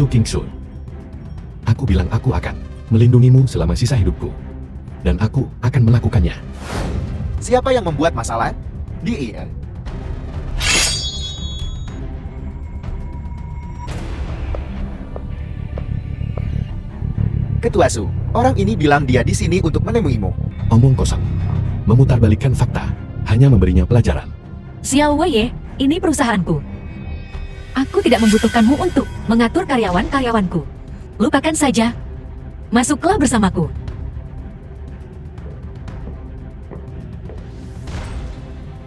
Su Qingsu. Aku bilang aku akan melindungimu selama sisa hidupku. Dan aku akan melakukannya. Siapa yang membuat masalah? Dia. Ketua Su, orang ini bilang dia di sini untuk menemuimu. Omong kosong. Memutarbalikkan fakta. Hanya memberinya pelajaran. Xiao Wei, ini perusahaanku. Aku tidak membutuhkanmu untuk mengatur karyawan-karyawanku. Lupakan saja. Masuklah bersamaku.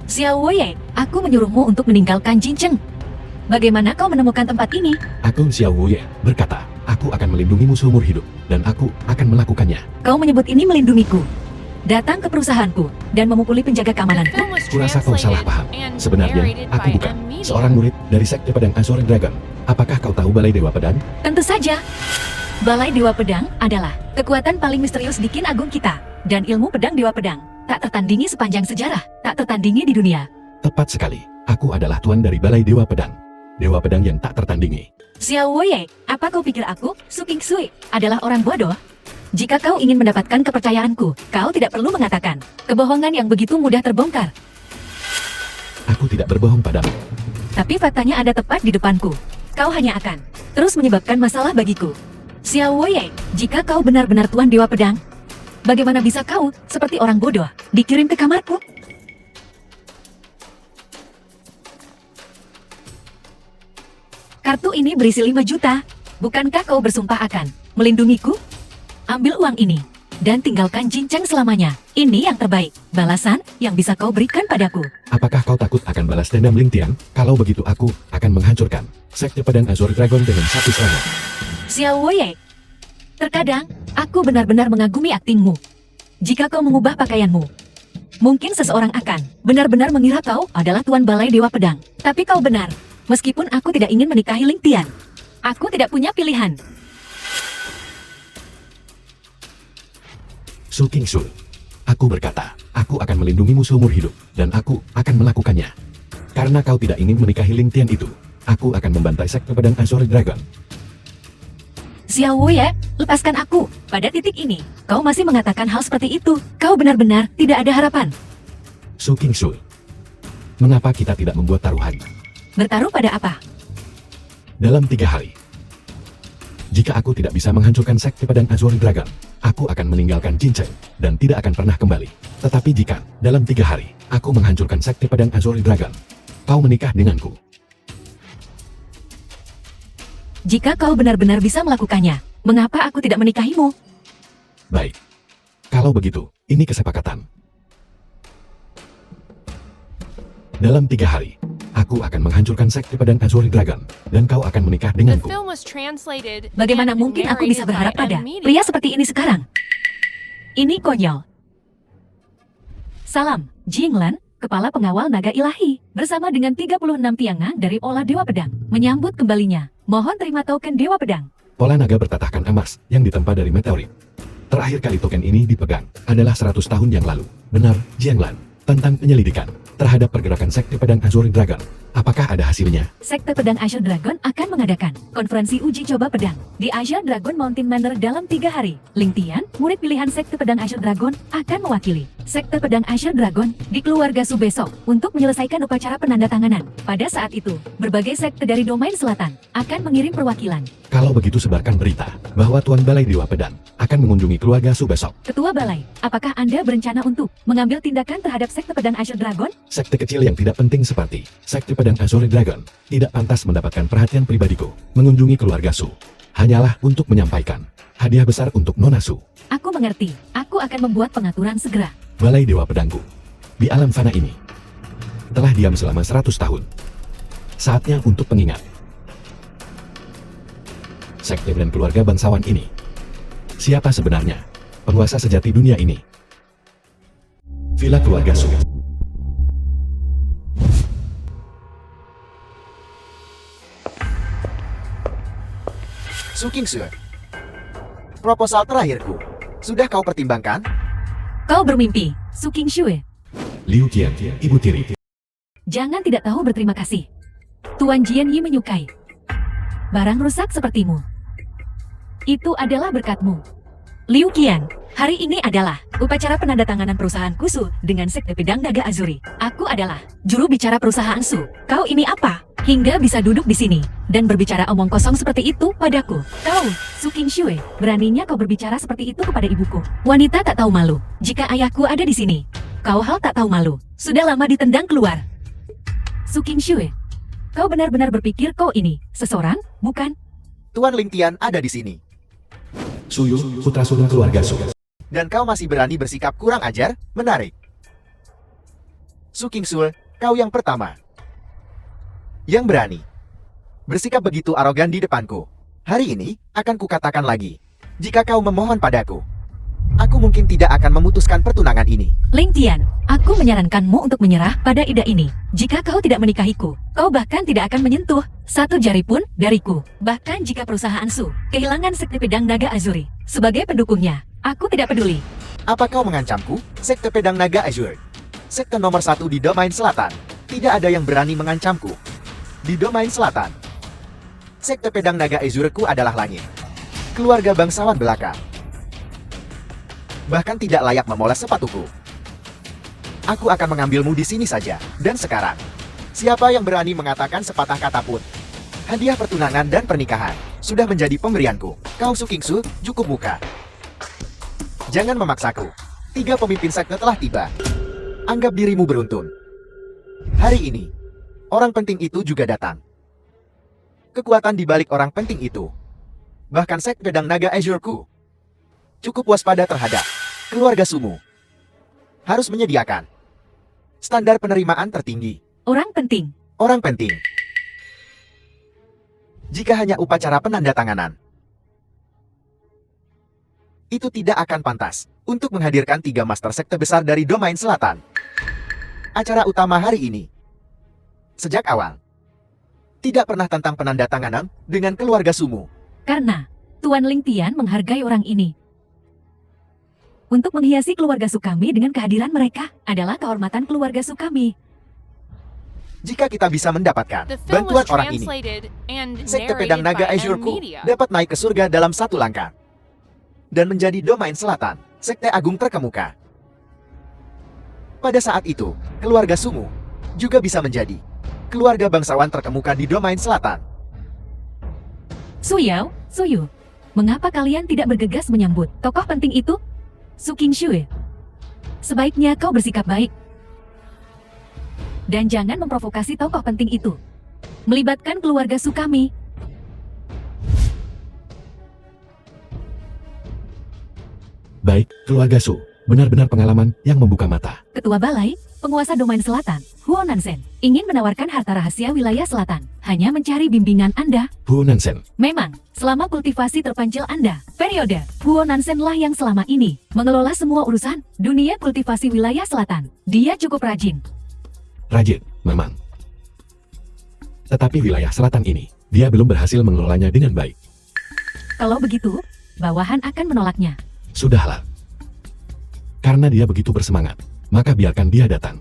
Xiao Wei, aku menyuruhmu untuk meninggalkan Jincheng. Bagaimana kau menemukan tempat ini? Aku Xiao Wuye berkata, aku akan melindungimu seumur hidup. Dan aku akan melakukannya. Kau menyebut ini melindungiku. Datang ke perusahaanku dan memukuli penjaga keamananku. Kurasa kau salah paham. Sebenarnya, aku bukan seorang murid dari sekte pedang Azure Dragon. Apakah kau tahu Balai Dewa Pedang? Tentu saja. Balai Dewa Pedang adalah kekuatan paling misterius di Kin Agung kita. Dan ilmu pedang Dewa Pedang tak tertandingi sepanjang sejarah, tak tertandingi di dunia. Tepat sekali. Aku adalah tuan dari Balai Dewa Pedang. Dewa Pedang yang tak tertandingi. Xiao Wei, apa kau pikir aku, Su Qingsui, adalah orang bodoh? Jika kau ingin mendapatkan kepercayaanku, kau tidak perlu mengatakan kebohongan yang begitu mudah terbongkar. Aku tidak berbohong padamu. Tapi faktanya ada tepat di depanku. Kau hanya akan terus menyebabkan masalah bagiku. Xiao Wei, jika kau benar-benar tuan Dewa Pedang, bagaimana bisa kau, seperti orang bodoh, dikirim ke kamarku? Kartu ini berisi 5 juta. Bukankah kau bersumpah akan melindungiku? Ambil uang ini, dan tinggalkan Jincheng selamanya. Ini yang terbaik, balasan yang bisa kau berikan padaku. Apakah kau takut akan balas dendam Ling Tian? Kalau begitu aku akan menghancurkan sekte pedang Azure Dragon dengan satu serangan. Xiao Wei, terkadang aku benar-benar mengagumi aktingmu. Jika kau mengubah pakaianmu, mungkin seseorang akan benar-benar mengira kau adalah tuan Balai Dewa Pedang. Tapi kau benar. Meskipun aku tidak ingin menikahi Ling Tian, aku tidak punya pilihan. Su Qingsu. Aku berkata, aku akan melindungimu seumur hidup, dan aku akan melakukannya. Karena kau tidak ingin menikahi Ling Tian itu, aku akan membantai sekte pedang Azure Dragon. Xiao Wei, lepaskan aku. Pada titik ini, kau masih mengatakan hal seperti itu. Kau benar-benar tidak ada harapan. Su Qingsu. Mengapa kita tidak membuat taruhan? Bertaruh pada apa? Dalam 3 hari. Jika aku tidak bisa menghancurkan sekte pedang Azure Dragon, aku akan meninggalkan Jincheng dan tidak akan pernah kembali. Tetapi jika dalam 3 hari aku menghancurkan sekte pedang Azure Dragon, kau menikah denganku. Jika kau benar-benar bisa melakukannya, mengapa aku tidak menikahimu? Baik. Kalau begitu, ini kesepakatan. Dalam 3 hari, aku akan menghancurkan sekte pedang Azure Dragon, dan kau akan menikah denganku. Bagaimana mungkin aku bisa berharap pada pria seperti ini sekarang? Ini konyol. Salam, Jinglan, Kepala Pengawal Naga Ilahi, bersama dengan 36 tiangan dari Olah Dewa Pedang, menyambut kembalinya. Mohon terima token Dewa Pedang. Pola naga bertatahkan emas yang ditempa dari meteorit. Terakhir kali token ini dipegang adalah 100 tahun yang lalu. Benar, Jianglan, tentang penyelidikan terhadap pergerakan sekte pedang Azure Dragon. Apakah ada hasilnya? Sekte Pedang Azure Dragon akan mengadakan konferensi uji coba pedang di Azure Dragon Mountain Manor dalam 3 hari. Ling Tian, murid pilihan Sekte Pedang Azure Dragon, akan mewakili Sekte Pedang Azure Dragon di keluarga Su besok untuk menyelesaikan upacara penandatanganan. Pada saat itu, berbagai sekte dari domain selatan akan mengirim perwakilan. Kalau begitu sebarkan berita bahwa Tuan Balai Dewa Pedang akan mengunjungi keluarga Su besok. Ketua Balai, apakah Anda berencana untuk mengambil tindakan terhadap Sekte Pedang Azure Dragon? Sekte kecil yang tidak penting seperti Sekte Pedang Azure Dragon tidak pantas mendapatkan perhatian pribadiku. Mengunjungi keluarga Su hanyalah untuk menyampaikan hadiah besar untuk Nona Su. Aku mengerti. Aku akan membuat pengaturan segera. Balai Dewa Pedangku di alam fana ini telah diam selama 100 tahun. Saatnya untuk pengingat. Sekte dan keluarga bangsawan ini. Siapa sebenarnya penguasa sejati dunia ini? Villa keluarga Su. Su Qingsu. Proposal terakhirku. Sudah kau pertimbangkan? Kau bermimpi, Su Qingshui. Liu Qian, ibu tiri. Jangan tidak tahu berterima kasih. Tuan Jian Yi menyukai barang rusak sepertimu. Itu adalah berkatmu. Liu Qian, hari ini adalah upacara penandatanganan perusahaan Su dengan Sekte Pedang Naga Azuri. Aku adalah juru bicara perusahaan Su. Kau ini apa? Hingga bisa duduk di sini dan berbicara omong kosong seperti itu padaku. Kau, Su Qingshui, beraninya kau berbicara seperti itu kepada ibuku. Wanita tak tahu malu. Jika ayahku ada di sini, kau hal tak tahu malu. Sudah lama ditendang keluar. Su Qingshui, kau benar-benar berpikir kau ini seseorang, bukan? Tuan Lingtian ada di sini. Suyu, putra sulung keluarga Su. Dan kau masih berani bersikap kurang ajar? Menarik. Su Qingsul, kau yang pertama yang berani bersikap begitu arogan di depanku. Hari ini, akan kukatakan lagi. Jika kau memohon padaku, aku mungkin tidak akan memutuskan pertunangan ini. Ling Tian, aku menyarankanmu untuk menyerah pada ide ini. Jika kau tidak menikahiku, kau bahkan tidak akan menyentuh satu jari pun dariku. Bahkan jika perusahaan Su kehilangan Sekte Pedang Naga Azuri sebagai pendukungnya, aku tidak peduli. Apa kau mengancamku? Sekte Pedang Naga Azure, sekte nomor 1 di domain selatan. Tidak ada yang berani mengancamku. Di domain selatan, Sekte Pedang Naga Azureku adalah langit. Keluarga bangsawan belaka. Bahkan tidak layak memoles sepatuku. Aku akan mengambilmu di sini saja. Dan sekarang, siapa yang berani mengatakan sepatah kata pun? Hadiah pertunangan dan pernikahan sudah menjadi pemberianku. Kau Su Qingsu, cukup muka. Jangan memaksaku. 3 pemimpin sekte telah tiba. Anggap dirimu beruntun. Hari ini, orang penting itu juga datang. Kekuatan di balik orang penting itu, bahkan Sekte Pedang Naga Azureku, cukup waspada terhadap keluarga Sumu. Harus menyediakan standar penerimaan tertinggi. Orang penting. Orang penting. Jika hanya upacara penandatanganan, itu tidak akan pantas untuk menghadirkan 3 master sekte besar dari domain selatan. Acara utama hari ini, sejak awal, tidak pernah tentang penandatanganan dengan keluarga Sumu. Karena Tuan Ling Tian menghargai orang ini. Untuk menghiasi keluarga Su kami dengan kehadiran mereka adalah kehormatan keluarga Su kami. Jika kita bisa mendapatkan The film bantuan was orang ini, translated and Sekte Pedang narrated Naga by Azureku Media. dapat naik ke surga dalam 1 langkah. Dan menjadi domain selatan, Sekte Agung terkemuka. Pada saat itu, keluarga Sumu juga bisa menjadi keluarga bangsawan terkemuka di domain selatan. Su Yao, Su Yu, mengapa kalian tidak bergegas menyambut tokoh penting itu? Su Qingshui, sebaiknya kau bersikap baik. Dan jangan memprovokasi tokoh penting itu. Melibatkan keluarga Su kami. Baik, keluarga Su. Benar-benar pengalaman yang membuka mata. Ketua Balai, penguasa domain selatan, Huo Nansen, ingin menawarkan harta rahasia wilayah selatan. Hanya mencari bimbingan Anda. Hu Nansen. Memang, selama kultivasi terpencil Anda, periode Huo Nansen lah yang selama ini mengelola semua urusan dunia kultivasi wilayah selatan. Dia cukup rajin. Rajin, memang. Tetapi wilayah selatan ini, dia belum berhasil mengelolanya dengan baik. Kalau begitu, bawahan akan menolaknya. Sudahlah. Karena dia begitu bersemangat, maka biarkan dia datang.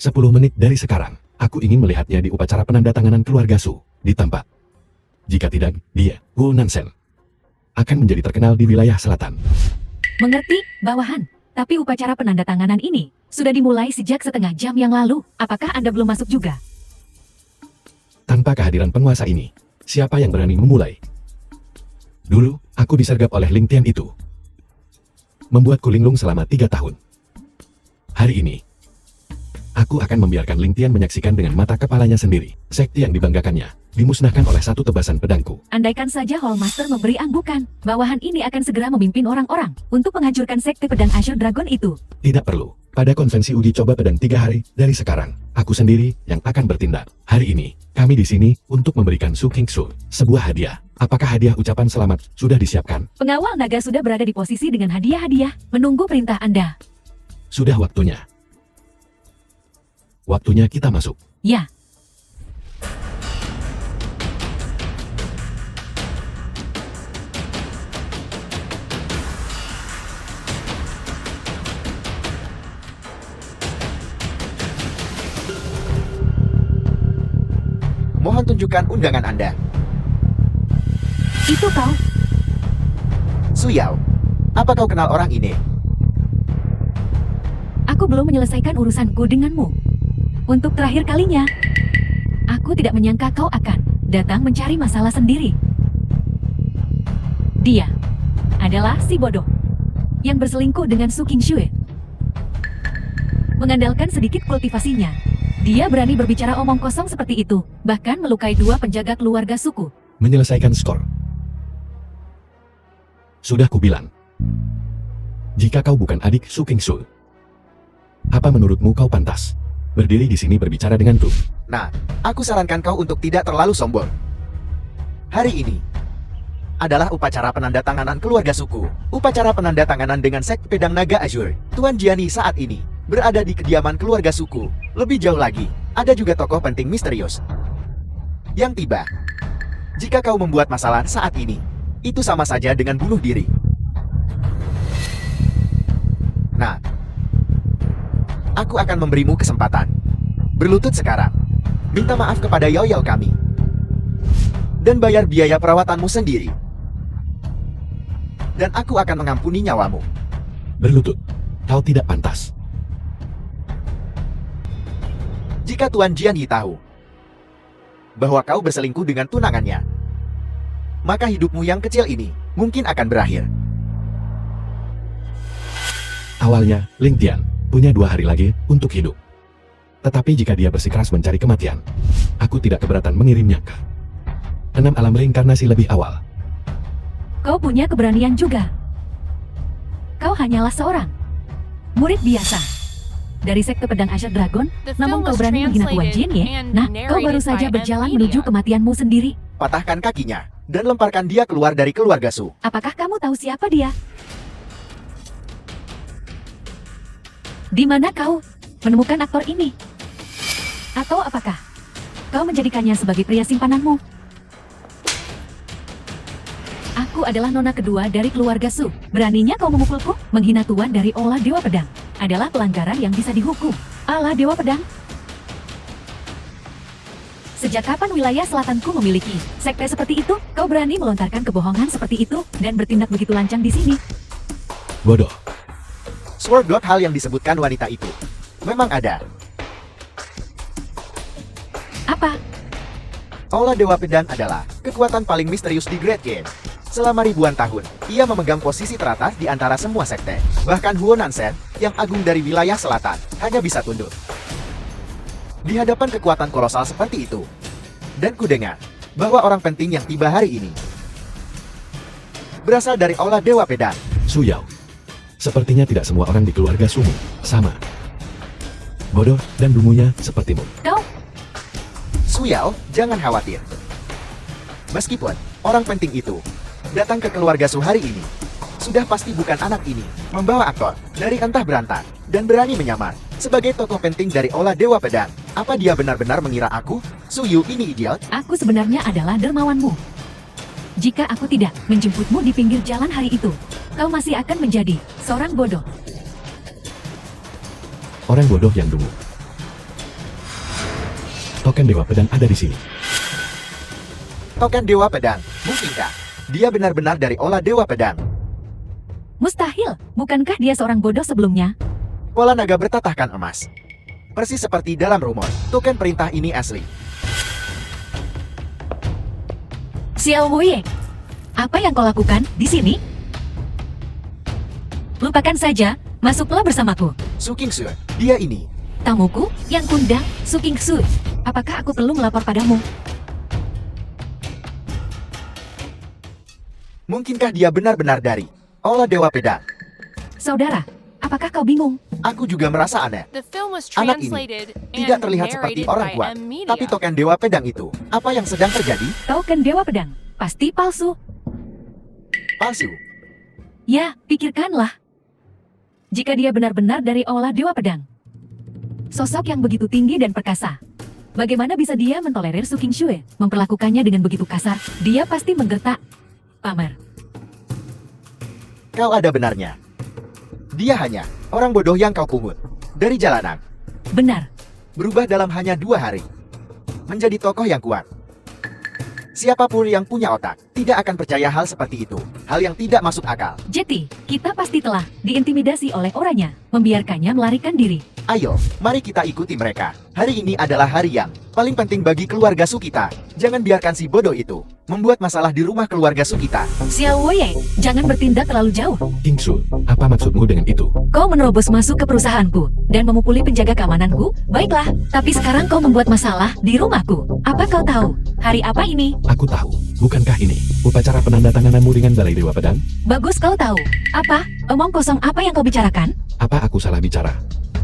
10 menit dari sekarang, aku ingin melihatnya di upacara penandatanganan keluarga Su, di tempat. Jika tidak, dia, Wu Nansen, akan menjadi terkenal di wilayah selatan. Mengerti, bawahan? Tapi upacara penandatanganan ini sudah dimulai sejak setengah jam yang lalu. Apakah Anda belum masuk juga? Tanpa kehadiran penguasa ini, siapa yang berani memulai? Dulu, aku disergap oleh Ling Tian itu. Membuatku linglung selama 3 tahun. Hari ini, aku akan membiarkan Ling Tian menyaksikan dengan mata kepalanya sendiri. Sekte yang dibanggakannya, dimusnahkan oleh 1 tebasan pedangku. Andaikan saja Hall Master memberi anggukan, bawahan ini akan segera memimpin orang-orang untuk menghancurkan Sekte Pedang Azure Dragon itu. Tidak perlu. Pada konvensi uji coba pedang 3 hari dari sekarang, aku sendiri yang akan bertindak. Hari ini, kami di sini untuk memberikan Su Qingshu sebuah hadiah. Apakah hadiah ucapan selamat sudah disiapkan? Pengawal naga sudah berada di posisi dengan hadiah-hadiah, menunggu perintah Anda. Sudah waktunya. Waktunya kita masuk. Ya. Mohon Tunjukkan undangan Anda. Itu kau. Su Yao, apa kau kenal orang ini? Aku belum menyelesaikan urusanku denganmu. Untuk terakhir kalinya, aku tidak menyangka kau akan datang mencari masalah sendiri. Dia adalah si bodoh yang berselingkuh dengan Su Qingshui. Mengandalkan sedikit kultivasinya, dia berani berbicara omong kosong seperti itu, bahkan melukai dua penjaga keluarga suku. Menyelesaikan skor. Sudah kubilang. Jika kau bukan adik Su Qingshui, apa menurutmu kau pantas berdiri di sini berbicara denganku? Nah, aku sarankan kau untuk tidak terlalu sombong. Hari ini adalah upacara penandatanganan keluarga suku. Upacara penandatanganan dengan Sekte Pedang Naga Azure. Tuan Jiani saat ini berada di kediaman keluarga suku. Lebih jauh lagi, ada juga tokoh penting misterius yang tiba. Jika kau membuat masalah saat ini, itu sama saja dengan bunuh diri. Nah, aku akan memberimu kesempatan. Berlutut sekarang. Minta maaf kepada Yao Yao kami. Dan bayar biaya perawatanmu sendiri. Dan aku akan mengampuni nyawamu. Berlutut. Kau tidak pantas. Jika Tuan Jian Yi tahu bahwa kau berselingkuh dengan tunangannya, maka hidupmu yang kecil ini mungkin akan berakhir. Awalnya, Ling Tian punya 2 hari lagi untuk hidup. Tetapi jika dia bersikeras mencari kematian, aku tidak keberatan mengirimnya ke 6 alam reinkarnasi lebih awal. Kau punya keberanian juga. Kau hanyalah seorang murid biasa dari Sekte Pedang Azure Dragon, namun kau berani menghina Tuan Jin Ye. Nah, kau baru saja berjalan menuju kematianmu sendiri. Patahkan kakinya dan lemparkan dia keluar dari keluarga Su. Apakah kamu tahu siapa dia? Di mana kau menemukan aktor ini? Atau apakah kau menjadikannya sebagai pria simpananmu? Aku adalah nona kedua dari keluarga Su. Beraninya kau memukulku? Menghina tuan dari Olah Dewa Pedang adalah pelanggaran yang bisa dihukum. Allah Dewa Pedang? Sejak kapan wilayah selatanku memiliki sekte seperti itu? Kau berani melontarkan kebohongan seperti itu dan bertindak begitu lancang di sini? Bodoh. Sword God, hal yang disebutkan wanita itu memang ada. Apa? Olah Dewa Pedang adalah kekuatan paling misterius di Great Game. Selama ribuan tahun, ia memegang posisi teratas di antara semua sekte. Bahkan Huonan Shen, yang agung dari wilayah selatan, hanya bisa tunduk di hadapan kekuatan kolosal seperti itu. Dan kudengar bahwa orang penting yang tiba hari ini berasal dari Olah Dewa Pedang. Su Yao. Sepertinya tidak semua orang di keluarga Sumu sama bodoh dan dungunya sepertimu. Kau? Su Yao, jangan khawatir. Meskipun orang penting itu datang ke keluarga Su hari ini, sudah pasti bukan anak ini membawa aktor dari entah berantah dan berani menyamar sebagai tokoh penting dari Olah Dewa Pedang. Apa dia benar-benar mengira aku, Su Yu, ini idiot? Aku sebenarnya adalah dermawanmu. Jika aku tidak menjemputmu di pinggir jalan hari itu, kau masih akan menjadi seorang bodoh. Orang bodoh yang dungu. Token Dewa Pedang ada di sini. Token Dewa Pedang, mungkinkah dia benar-benar dari Olah Dewa Pedang? Mustahil, bukankah dia seorang bodoh sebelumnya? Pola naga bertatahkan emas. Persis seperti dalam rumor, token perintah ini asli. Xiao Wuye, apa yang kau lakukan di sini? Lupakan saja, masuklah bersamaku. Su Qingshui, dia ini. Tamuku yang kundang, Su Qingshui. Apakah aku perlu melapor padamu? Mungkinkah dia benar-benar dari Olah Dewa Pedang? Saudara, apakah kau bingung? Aku juga merasa aneh. Anak ini tidak terlihat seperti orang kuat, tapi token Dewa Pedang itu, apa yang sedang terjadi? Token Dewa Pedang, pasti palsu. Palsu. Ya, pikirkanlah. Jika dia benar-benar dari Olah Dewa Pedang, sosok yang begitu tinggi dan perkasa, bagaimana bisa dia mentolerir Su Qingshui, memperlakukannya dengan begitu kasar? Dia pasti menggertak. Pamer. Kau ada benarnya. Dia hanya orang bodoh yang kau pungut dari jalanan. Benar. Berubah dalam hanya 2 hari. Menjadi tokoh yang kuat. Siapapun yang punya otak, tidak akan percaya hal seperti itu. Hal yang tidak masuk akal. Jetty, kita pasti telah diintimidasi oleh orangnya, membiarkannya melarikan diri. Ayo, mari kita ikuti mereka. Hari ini adalah hari yang paling penting bagi keluarga Su kita. Jangan biarkan si bodoh itu membuat masalah di rumah keluarga Su kita. Xiao Wei, jangan bertindak terlalu jauh. King Su, apa maksudmu dengan itu? Kau menerobos masuk ke perusahaanku dan memukuli penjaga keamananku. Baiklah, tapi sekarang kau membuat masalah di rumahku. Apa kau tahu hari apa ini? Aku tahu, bukankah ini upacara penandatangananmu dengan Balai Dewa Pedang? Bagus kau tahu. Apa? Omong kosong apa yang kau bicarakan? Apa aku salah bicara?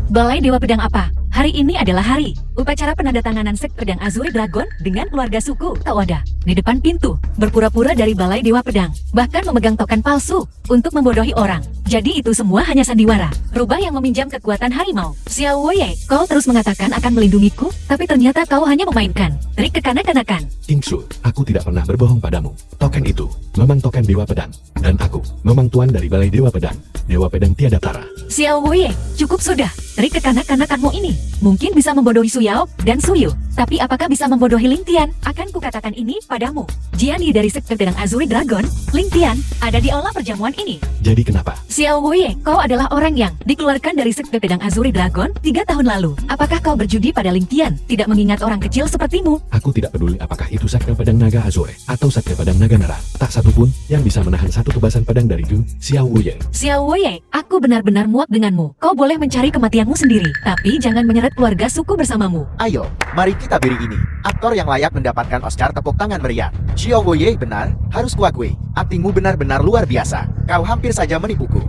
Balai Dewa Pedang apa? Hari ini adalah hari upacara penandatanganan Sek Pedang Azure Dragon dengan keluarga suku Tawada. Di depan pintu, berpura-pura dari Balai Dewa Pedang, bahkan memegang token palsu untuk membodohi orang. Jadi itu semua hanya sandiwara, rubah yang meminjam kekuatan harimau. Xiao Wei, kau terus mengatakan akan melindungiku, tapi ternyata kau hanya memainkan trik kekanak-kanakan. King Su, aku tidak pernah berbohong padamu. Token itu memang token Dewa Pedang, dan aku memang tuan dari Balai Dewa Pedang. Dewa Pedang tiada tara. Xiao Wei, cukup sudah. Trik kekanak-kanakanmu ini mungkin bisa membodohi Suyao dan Suyu, tapi apakah bisa membodohi Ling Tian? Akan kukatakan ini padamu. Jian Yi dari Sekte Pedang Azure Dragon, Ling Tian, ada di aula perjamuan ini. Jadi kenapa? Xiao Wei, kau adalah orang yang dikeluarkan dari Sekte Pedang Azure Dragon 3 tahun lalu. Apakah kau berjudi pada Ling Tian? Tidak mengingat orang kecil sepertimu. Aku tidak peduli apakah itu Sekte Pedang Naga Azure atau Sekte Pedang Naga Merah. Tak satu pun yang bisa menahan satu tebasan pedang dari Gu Xiao Wei. Xiao Wei, aku benar-benar muak denganmu. Kau boleh mencari kematianmu sendiri, tapi jangan menyeret keluarga suku bersamamu. Ayo, mari kita beri ini aktor yang layak mendapatkan Oscar tepuk tangan meriah. Xiao Wei benar, harus kuakui. Aktingmu benar-benar luar biasa. Kau hampir saja menipuku.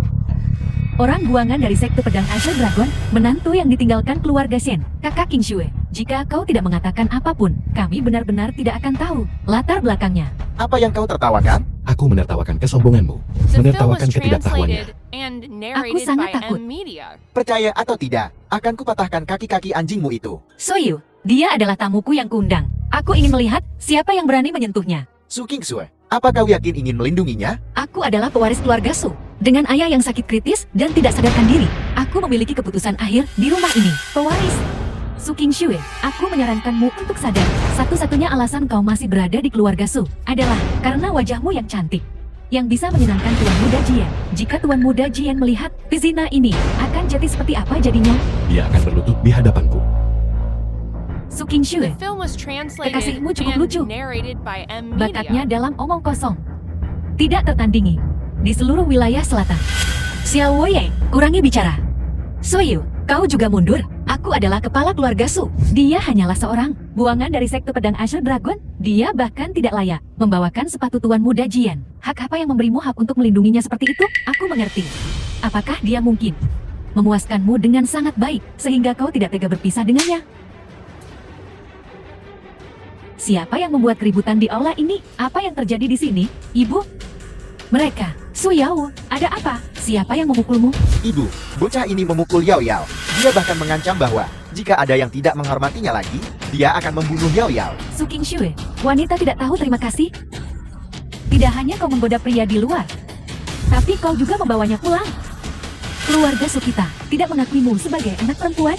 Orang buangan dari Sekte Pedang Azure Dragon, menantu yang ditinggalkan keluarga Shen, kakak King Shui. Jika kau tidak mengatakan apapun, kami benar-benar tidak akan tahu latar belakangnya. Apa yang kau tertawakan? Aku menertawakan kesombonganmu, menertawakan ketidaktahuannya. Aku sangat takut. Percaya atau tidak, akan kupatahkan kaki-kaki anjingmu itu. Soyu, dia adalah tamuku yang kuundang. Aku ingin melihat siapa yang berani menyentuhnya. Su Kingsue, apa kau yakin ingin melindunginya? Aku adalah pewaris keluarga Su. Dengan ayah yang sakit kritis dan tidak sadarkan diri, aku memiliki keputusan akhir di rumah ini. Pewaris Su Kingsue, aku menyarankanmu untuk sadar. Satu-satunya alasan kau masih berada di keluarga Su adalah karena wajahmu yang cantik, yang bisa menyenangkan Tuan Muda Jian. Jika Tuan Muda Jian melihat pezina ini, akan jadi seperti apa jadinya? Dia akan berlutut di hadapanku. Su Kingsue, Kekasihmu cukup lucu. bakatnya dalam omong kosong tidak tertandingi di seluruh wilayah selatan. Xiao Wei, kurangi bicara. Soyu, kau juga mundur. Aku adalah kepala keluarga Su. Dia hanyalah seorang buangan dari Sekte Pedang Azure Dragon. Dia bahkan tidak layak membawakan sepatu Tuan Muda Jian. Hak apa yang memberimu hak untuk melindunginya seperti itu? Aku mengerti. Apakah dia mungkin memuaskanmu dengan sangat baik sehingga kau tidak tega berpisah dengannya? Siapa yang membuat keributan di aula ini? Apa yang terjadi di sini, Ibu? Mereka, Suyao, ada apa? Siapa yang memukulmu? Ibu, bocah ini memukul Yao Yao. Dia bahkan mengancam bahwa jika ada yang tidak menghormatinya lagi, dia akan membunuh Yao Yao. Su Kingsue, wanita tidak tahu terima kasih. Tidak hanya kau menggoda pria di luar, tapi kau juga membawanya pulang. Keluarga Su kita tidak mengakuimu sebagai anak perempuan.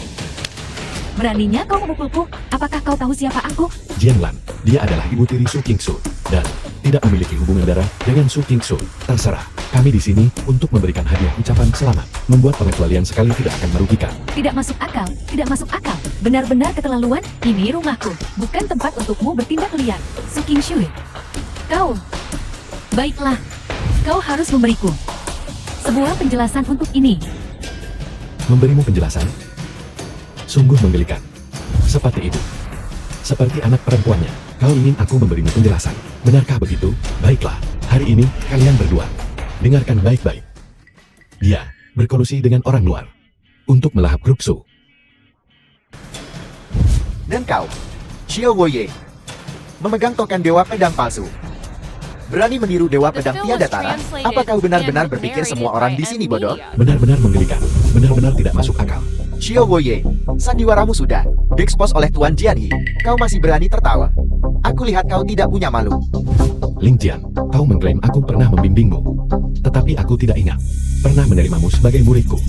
Beraninya kau memukulku? Apakah kau tahu siapa aku? Jian Lan, dia adalah ibu tiri Su Kingsu dan tidak memiliki hubungan darah dengan Su Kingsu. Terserah, kami di sini untuk memberikan hadiah ucapan selamat. Membuat pengecualian sekali tidak akan merugikan. Tidak masuk akal, tidak masuk akal. Benar-benar keterlaluan. Ini rumahku, bukan tempat untukmu bertindak liar. Su Kingsue, kau, baiklah, kau harus memberiku sebuah penjelasan untuk ini. Memberimu penjelasan? Sungguh menggelikan. Seperti itu. Seperti anak perempuannya. Kau ingin aku memberimu penjelasan. Benarkah begitu? Baiklah. Hari ini, kalian berdua. Dengarkan baik-baik. Dia berkolusi dengan orang luar. Untuk melahap grup Su. Dan kau, Xiao Wei, memegang token Dewa Pedang palsu. Berani meniru Dewa Pedang tiada tara. Apa kau benar-benar berpikir semua orang di sini bodoh? Benar-benar menggelikan. Benar-benar tidak masuk akal. Xiao Wei, sandiwaramu sudah diekspos oleh Tuan Jian Yi. Kau masih berani tertawa. Aku lihat kau tidak punya malu. Ling Jian, kau mengklaim aku pernah membimbingmu. Tetapi aku tidak ingat pernah menerimamu sebagai muridku.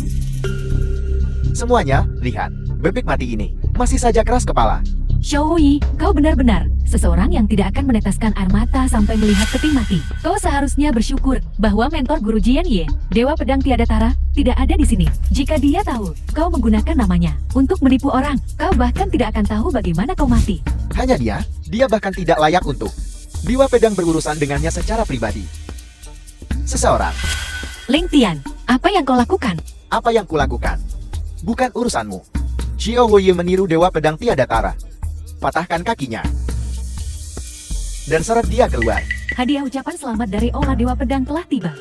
Semuanya, lihat, bebek mati ini masih saja keras kepala. Xiao Yi, kau benar-benar seseorang yang tidak akan menetaskan air mata sampai melihat peti mati. Kau seharusnya bersyukur bahwa mentor guru Jian Ye, Dewa Pedang Tiada Tara, tidak ada di sini. Jika dia tahu kau menggunakan namanya untuk menipu orang, kau bahkan tidak akan tahu bagaimana kau mati. Hanya dia bahkan tidak layak untuk Dewa Pedang berurusan dengannya secara pribadi. Seseorang, Ling Tian, apa yang kau lakukan? apa yang kulakukan? Bukan urusanmu. Xiao Wei meniru Dewa Pedang Tiada Tara. Patahkan kakinya. Dan seret dia keluar. Hadiah ucapan selamat dari Ola Dewa Pedang telah tiba.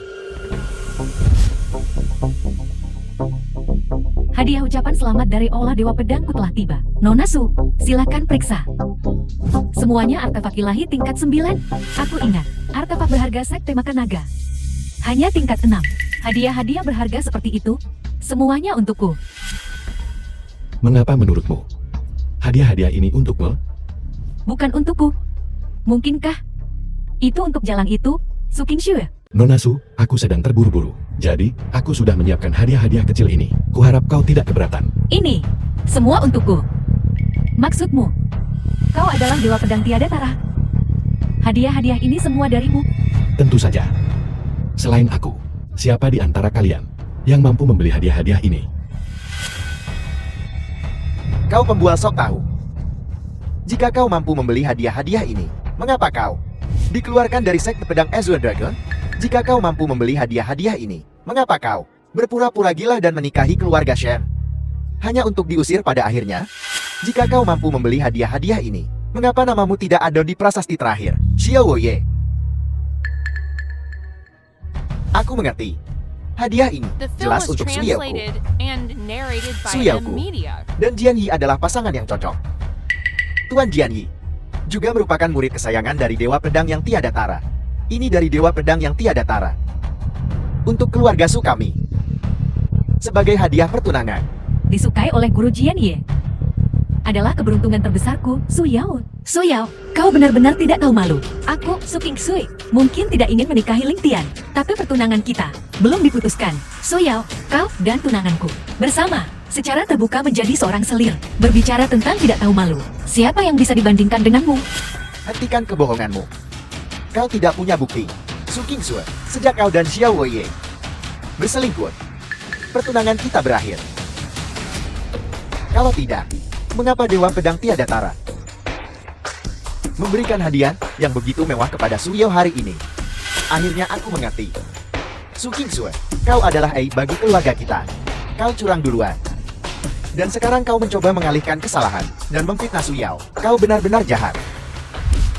Hadiah ucapan selamat dari Ola Dewa Pedangku telah tiba. Nona Su, silakan periksa. Semuanya artefak ilahi tingkat 9. Aku ingat, artefak berharga Sekte Makan Naga. Hanya tingkat 6. Hadiah-hadiah berharga seperti itu, semuanya untukku. Mengapa menurutmu? Hadiah-hadiah ini untukmu? Bukan untukku. Mungkinkah itu untuk jalan itu, Su Qingshui? Nona Su, aku sedang terburu-buru. Jadi, aku sudah menyiapkan hadiah-hadiah kecil ini. Kuharap kau tidak keberatan. Ini semua untukku. Maksudmu, kau adalah Dewa Pedang Tiada Tara. Hadiah-hadiah ini semua darimu. Tentu saja. Selain aku, siapa di antara kalian yang mampu membeli hadiah-hadiah ini? Kau pembual sok tahu. Jika kau mampu membeli hadiah-hadiah ini, mengapa kau dikeluarkan dari Sekte Pedang Azure Dragon? Jika kau mampu membeli hadiah-hadiah ini, mengapa kau berpura-pura gila dan menikahi keluarga Shen? Hanya untuk diusir pada akhirnya? Jika kau mampu membeli hadiah-hadiah ini, mengapa namamu tidak ada di prasasti terakhir? Xiao Ye. Aku mengerti. Hadiah ini The film jelas was untuk Suyauku. translated and narrated by Suyauku. M Media. Dan Jian Yi adalah pasangan yang cocok. Tuan Jian Yi juga merupakan murid kesayangan dari Dewa Pedang yang Tiada Tara. Ini dari Dewa Pedang yang Tiada Tara. Untuk keluarga Su kami. Sebagai hadiah pertunangan. Disukai oleh guru Jian Ye. Adalah keberuntungan terbesarku, Su Yao. Su Yao, kau benar-benar tidak tahu malu. Aku, Su Qingshui, mungkin tidak ingin menikahi Ling Tian, tapi pertunangan kita belum diputuskan. Su Yao, kau dan tunanganku bersama secara terbuka menjadi seorang selir, berbicara tentang tidak tahu malu. Siapa yang bisa dibandingkan denganmu? Hentikan kebohonganmu. Kau tidak punya bukti. Su Qingshui, sejak kau dan Xiao Ye berselingkuh, pertunangan kita berakhir. Kalau tidak, mengapa Dewa Pedang Tiada Tara memberikan hadiah yang begitu mewah kepada Su Yao hari ini? Akhirnya aku mengerti. Su Qingshui, kau adalah aib bagi keluarga kita. Kau curang duluan. Dan sekarang kau mencoba mengalihkan kesalahan dan memfitnah Su Yao. Kau benar-benar jahat.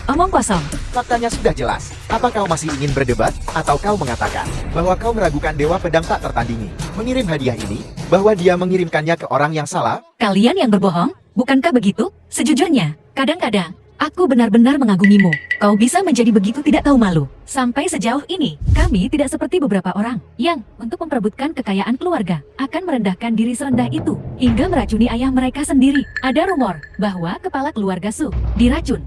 Omong kosong. Faktanya sudah jelas. Apa kau masih ingin berdebat? Atau kau mengatakan bahwa kau meragukan Dewa Pedang tak tertandingi mengirim hadiah ini, bahwa dia mengirimkannya ke orang yang salah? Kalian yang berbohong, bukankah begitu? Sejujurnya, kadang-kadang aku benar-benar mengagumimu. Kau bisa menjadi begitu tidak tahu malu. Sampai sejauh ini, kami tidak seperti beberapa orang yang, untuk memperebutkan kekayaan keluarga, akan merendahkan diri serendah itu, hingga meracuni ayah mereka sendiri. Ada rumor bahwa kepala keluarga Su diracun.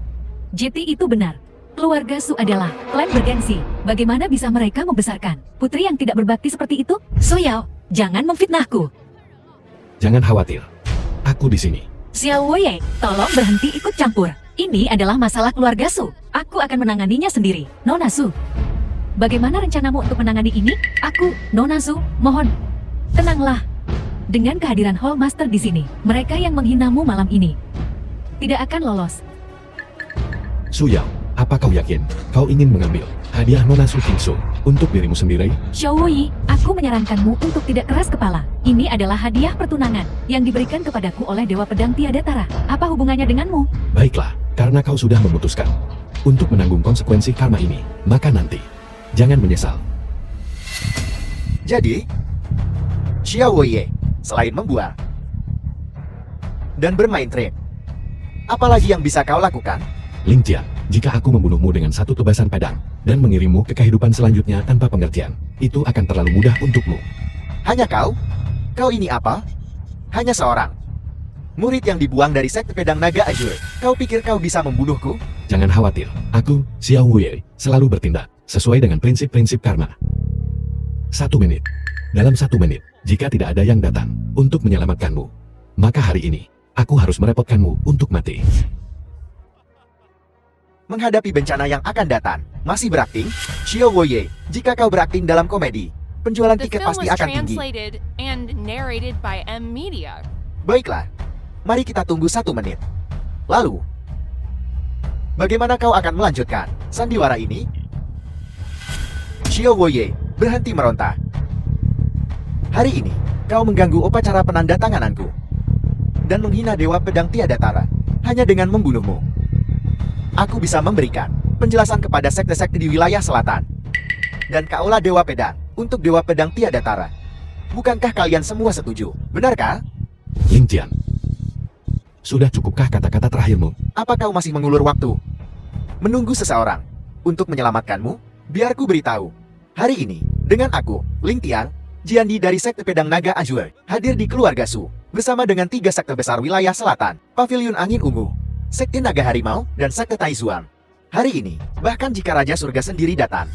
JT itu benar. Keluarga Su adalah klan bergengsi. Bagaimana bisa mereka membesarkan putri yang tidak berbakti seperti itu? Su Yao, jangan memfitnahku. Jangan khawatir. Aku di sini. Xiao Wei, tolong berhenti ikut campur. Ini adalah masalah keluarga Su. Aku akan menanganinya sendiri. Nona Su, bagaimana rencanamu untuk menangani ini? Aku, Nona Su, mohon, tenanglah. Dengan kehadiran Hall Master di sini, mereka yang menghinamu malam ini tidak akan lolos. Su Yao, apa kau yakin kau ingin mengambil hadiah Nona Su Qingshui untuk dirimu sendiri? Xiao Wei, aku menyarankanmu untuk tidak keras kepala. Ini adalah hadiah pertunangan yang diberikan kepadaku oleh Dewa Pedang Tiada Tara. Apa hubungannya denganmu? Baiklah, karena kau sudah memutuskan untuk menanggung konsekuensi karma ini, maka nanti jangan menyesal. Jadi, Xiao Wei, selain membual dan bermain trik, apalagi yang bisa kau lakukan? Ling Tian, jika aku membunuhmu dengan satu tebasan pedang dan mengirimmu ke kehidupan selanjutnya tanpa pengertian, itu akan terlalu mudah untukmu. Hanya kau? Kau ini apa? Hanya seorang murid yang dibuang dari Sekte Pedang Naga Azure. Kau pikir kau bisa membunuhku? Jangan khawatir, aku, Xiao Wei, selalu bertindak sesuai dengan prinsip-prinsip karma. 1 menit. Dalam 1 menit, jika tidak ada yang datang untuk menyelamatkanmu, maka hari ini, aku harus merepotkanmu untuk mati. menghadapi bencana yang akan datang. Masih berakting? Xiao Woye, jika kau berakting dalam komedi, penjualan The tiket film pasti was akan tinggi. translated and narrated by M Media. Baiklah, mari kita tunggu 1 menit. Lalu, bagaimana kau akan melanjutkan sandiwara ini? Xiao Woye, berhenti meronta. Hari ini, kau mengganggu upacara penandatangananku dan menghina Dewa Pedang Tiada Tara hanya dengan membunuhmu. Aku bisa memberikan penjelasan kepada sekte-sekte di wilayah selatan dan kaulah Dewa Pedang untuk Dewa Pedang Tiada Tara. Bukankah kalian semua setuju? Benarkah? Ling Tian. Sudah cukupkah kata-kata terakhirmu? Apa kau masih mengulur waktu? Menunggu seseorang untuk menyelamatkanmu? Biar ku beritahu. Hari ini, dengan aku, Ling Tian, Jiandi dari Sekte Pedang Naga Azure, hadir di Keluarga Su, bersama dengan 3 sekte besar wilayah selatan, Pavilion Angin Ungu, Sekte Naga Harimau, dan Sekte Taizuan. Hari ini, bahkan jika Raja Surga sendiri datang,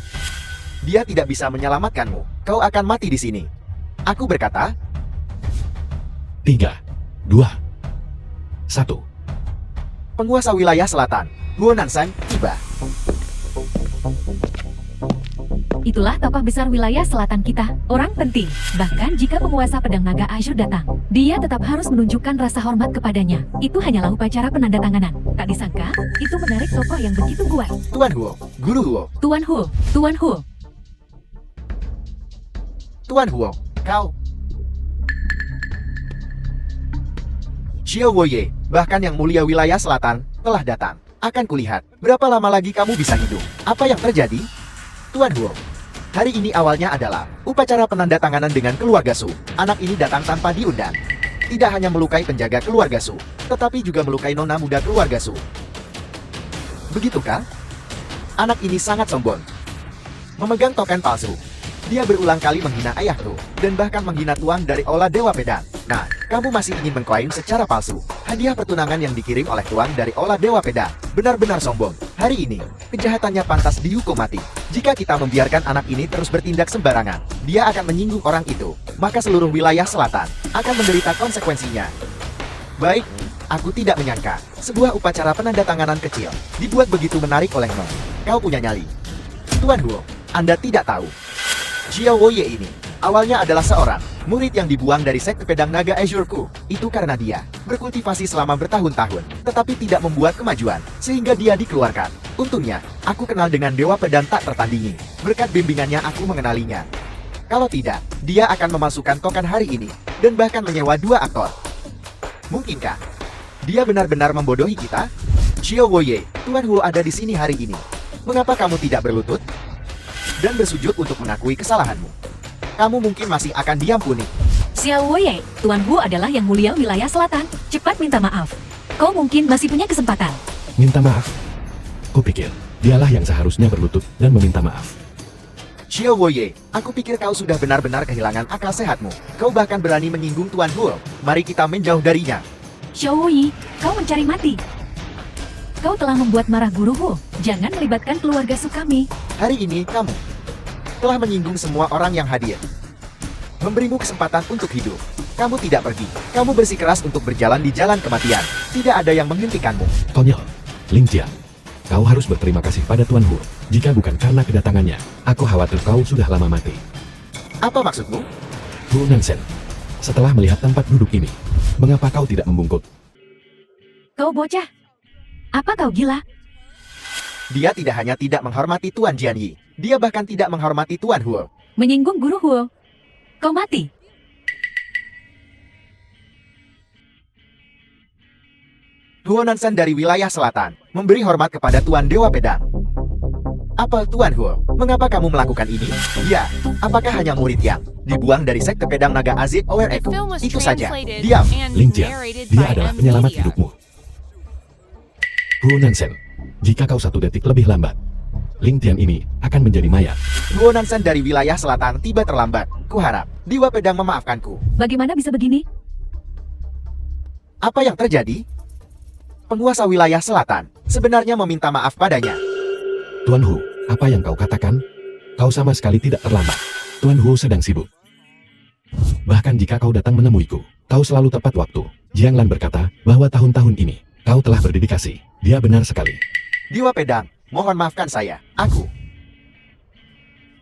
dia tidak bisa menyelamatkanmu. Kau akan mati di sini. Aku berkata, 3, 2, 1. penguasa wilayah selatan, Huo Nanshan, tiba. Itulah tokoh besar wilayah selatan kita, orang penting. Bahkan jika penguasa pedang naga Azure datang, dia tetap harus menunjukkan rasa hormat kepadanya. Itu hanyalah upacara penandatanganan. Tak disangka, itu menarik tokoh yang begitu kuat. Tuan Huo, Guru Huo, Tuan Hu, Tuan Hu. Tuan Huo, kau. Xiao Woye, bahkan yang mulia wilayah selatan, telah datang. Akan kulihat, berapa lama lagi kamu bisa hidup. Apa yang terjadi? Tuan Huo, hari ini awalnya adalah upacara penandatanganan dengan keluarga Su. Anak ini datang tanpa diundang. Tidak hanya melukai penjaga keluarga Su, tetapi juga melukai nona muda keluarga Su. Begitukah? Anak ini sangat sombong. Memegang token palsu. Dia berulang kali menghina ayahku, dan bahkan menghina tuan dari Ola Dewa Pedang. Nah, kamu masih ingin mengklaim secara palsu hadiah pertunangan yang dikirim oleh tuan dari Ola Dewa Pedang. Benar-benar sombong. Hari ini, kejahatannya pantas dihukum mati. Jika kita membiarkan anak ini terus bertindak sembarangan, dia akan menyinggung orang itu. Maka seluruh wilayah selatan akan menderita konsekuensinya. Baik, aku tidak menyangka sebuah upacara penandatanganan kecil dibuat begitu menarik olehmu. Kau punya nyali. Tuan Huo, Anda tidak tahu. Xiao Woye ini awalnya adalah seorang murid yang dibuang dari Sekte Pedang Naga Azure-ku. Itu karena dia berkultivasi selama bertahun-tahun, tetapi tidak membuat kemajuan, sehingga dia dikeluarkan. Untungnya, aku kenal dengan Dewa Pedang tak tertandingi. Berkat bimbingannya aku mengenalinya. Kalau tidak, dia akan memasukkan token hari ini, dan bahkan menyewa 2 aktor. Mungkinkah dia benar-benar membodohi kita? Xiao Woye, Tuan Huo ada di sini hari ini. Mengapa kamu tidak berlutut dan bersujud untuk mengakui kesalahanmu? Kamu mungkin masih akan diampuni. Xiao Woye, Tuan Hu adalah yang mulia wilayah selatan. Cepat minta maaf. Kau mungkin masih punya kesempatan. Minta maaf. Kupikir, dialah yang seharusnya berlutut dan meminta maaf. Xiao Woye, aku pikir kau sudah benar-benar kehilangan akal sehatmu. Kau bahkan berani menyinggung Tuan Huo. Mari kita menjauh darinya. Xiao Woye, kau mencari mati. Kau telah membuat marah Guru Hu. Jangan melibatkan keluarga Su kami. Hari ini kamu telah menyinggung semua orang yang hadir. Memberimu kesempatan untuk hidup. Kamu tidak pergi. Kamu bersikeras untuk berjalan di jalan kematian. Tidak ada yang menghentikanmu. Konyol. Ling Tian. Kau harus berterima kasih pada Tuan Hu. Jika bukan karena kedatangannya, aku khawatir kau sudah lama mati. Apa maksudmu? Hu Nanshan. Setelah melihat tempat duduk ini, mengapa kau tidak membungkuk? Kau bocah. Apa kau gila? Dia tidak hanya tidak menghormati Tuan Jianyi, dia bahkan tidak menghormati Tuan Huo. Menyinggung Guru Hu. Kau mati. Huo Nanshan dari wilayah selatan memberi hormat kepada Tuan Dewa Pedang. Apa Tuan Huo? Mengapa kamu melakukan ini? Ya, apakah hanya murid yang dibuang dari Sekte Pedang Naga Azir The Owereku? film was Itu saja. translated Diam. and Ling Tian. narrated Dia by adalah M penyelamat Media. hidupmu. Hu Nanshan. Jika kau 1 detik lebih lambat, Ling Tian ini akan menjadi mayat. Huo Nanshan dari wilayah selatan tiba terlambat. Kuharap Dewa Pedang memaafkanku. Bagaimana bisa begini? Apa yang terjadi? Penguasa wilayah selatan sebenarnya meminta maaf padanya. Tuan Hu, apa yang kau katakan? Kau sama sekali tidak terlambat. Tuan Hu sedang sibuk. Bahkan jika kau datang menemuiku, kau selalu tepat waktu. Jiang Lan berkata bahwa tahun-tahun ini, kau telah berdedikasi. Dia benar sekali. Dewa Pedang, mohon maafkan saya.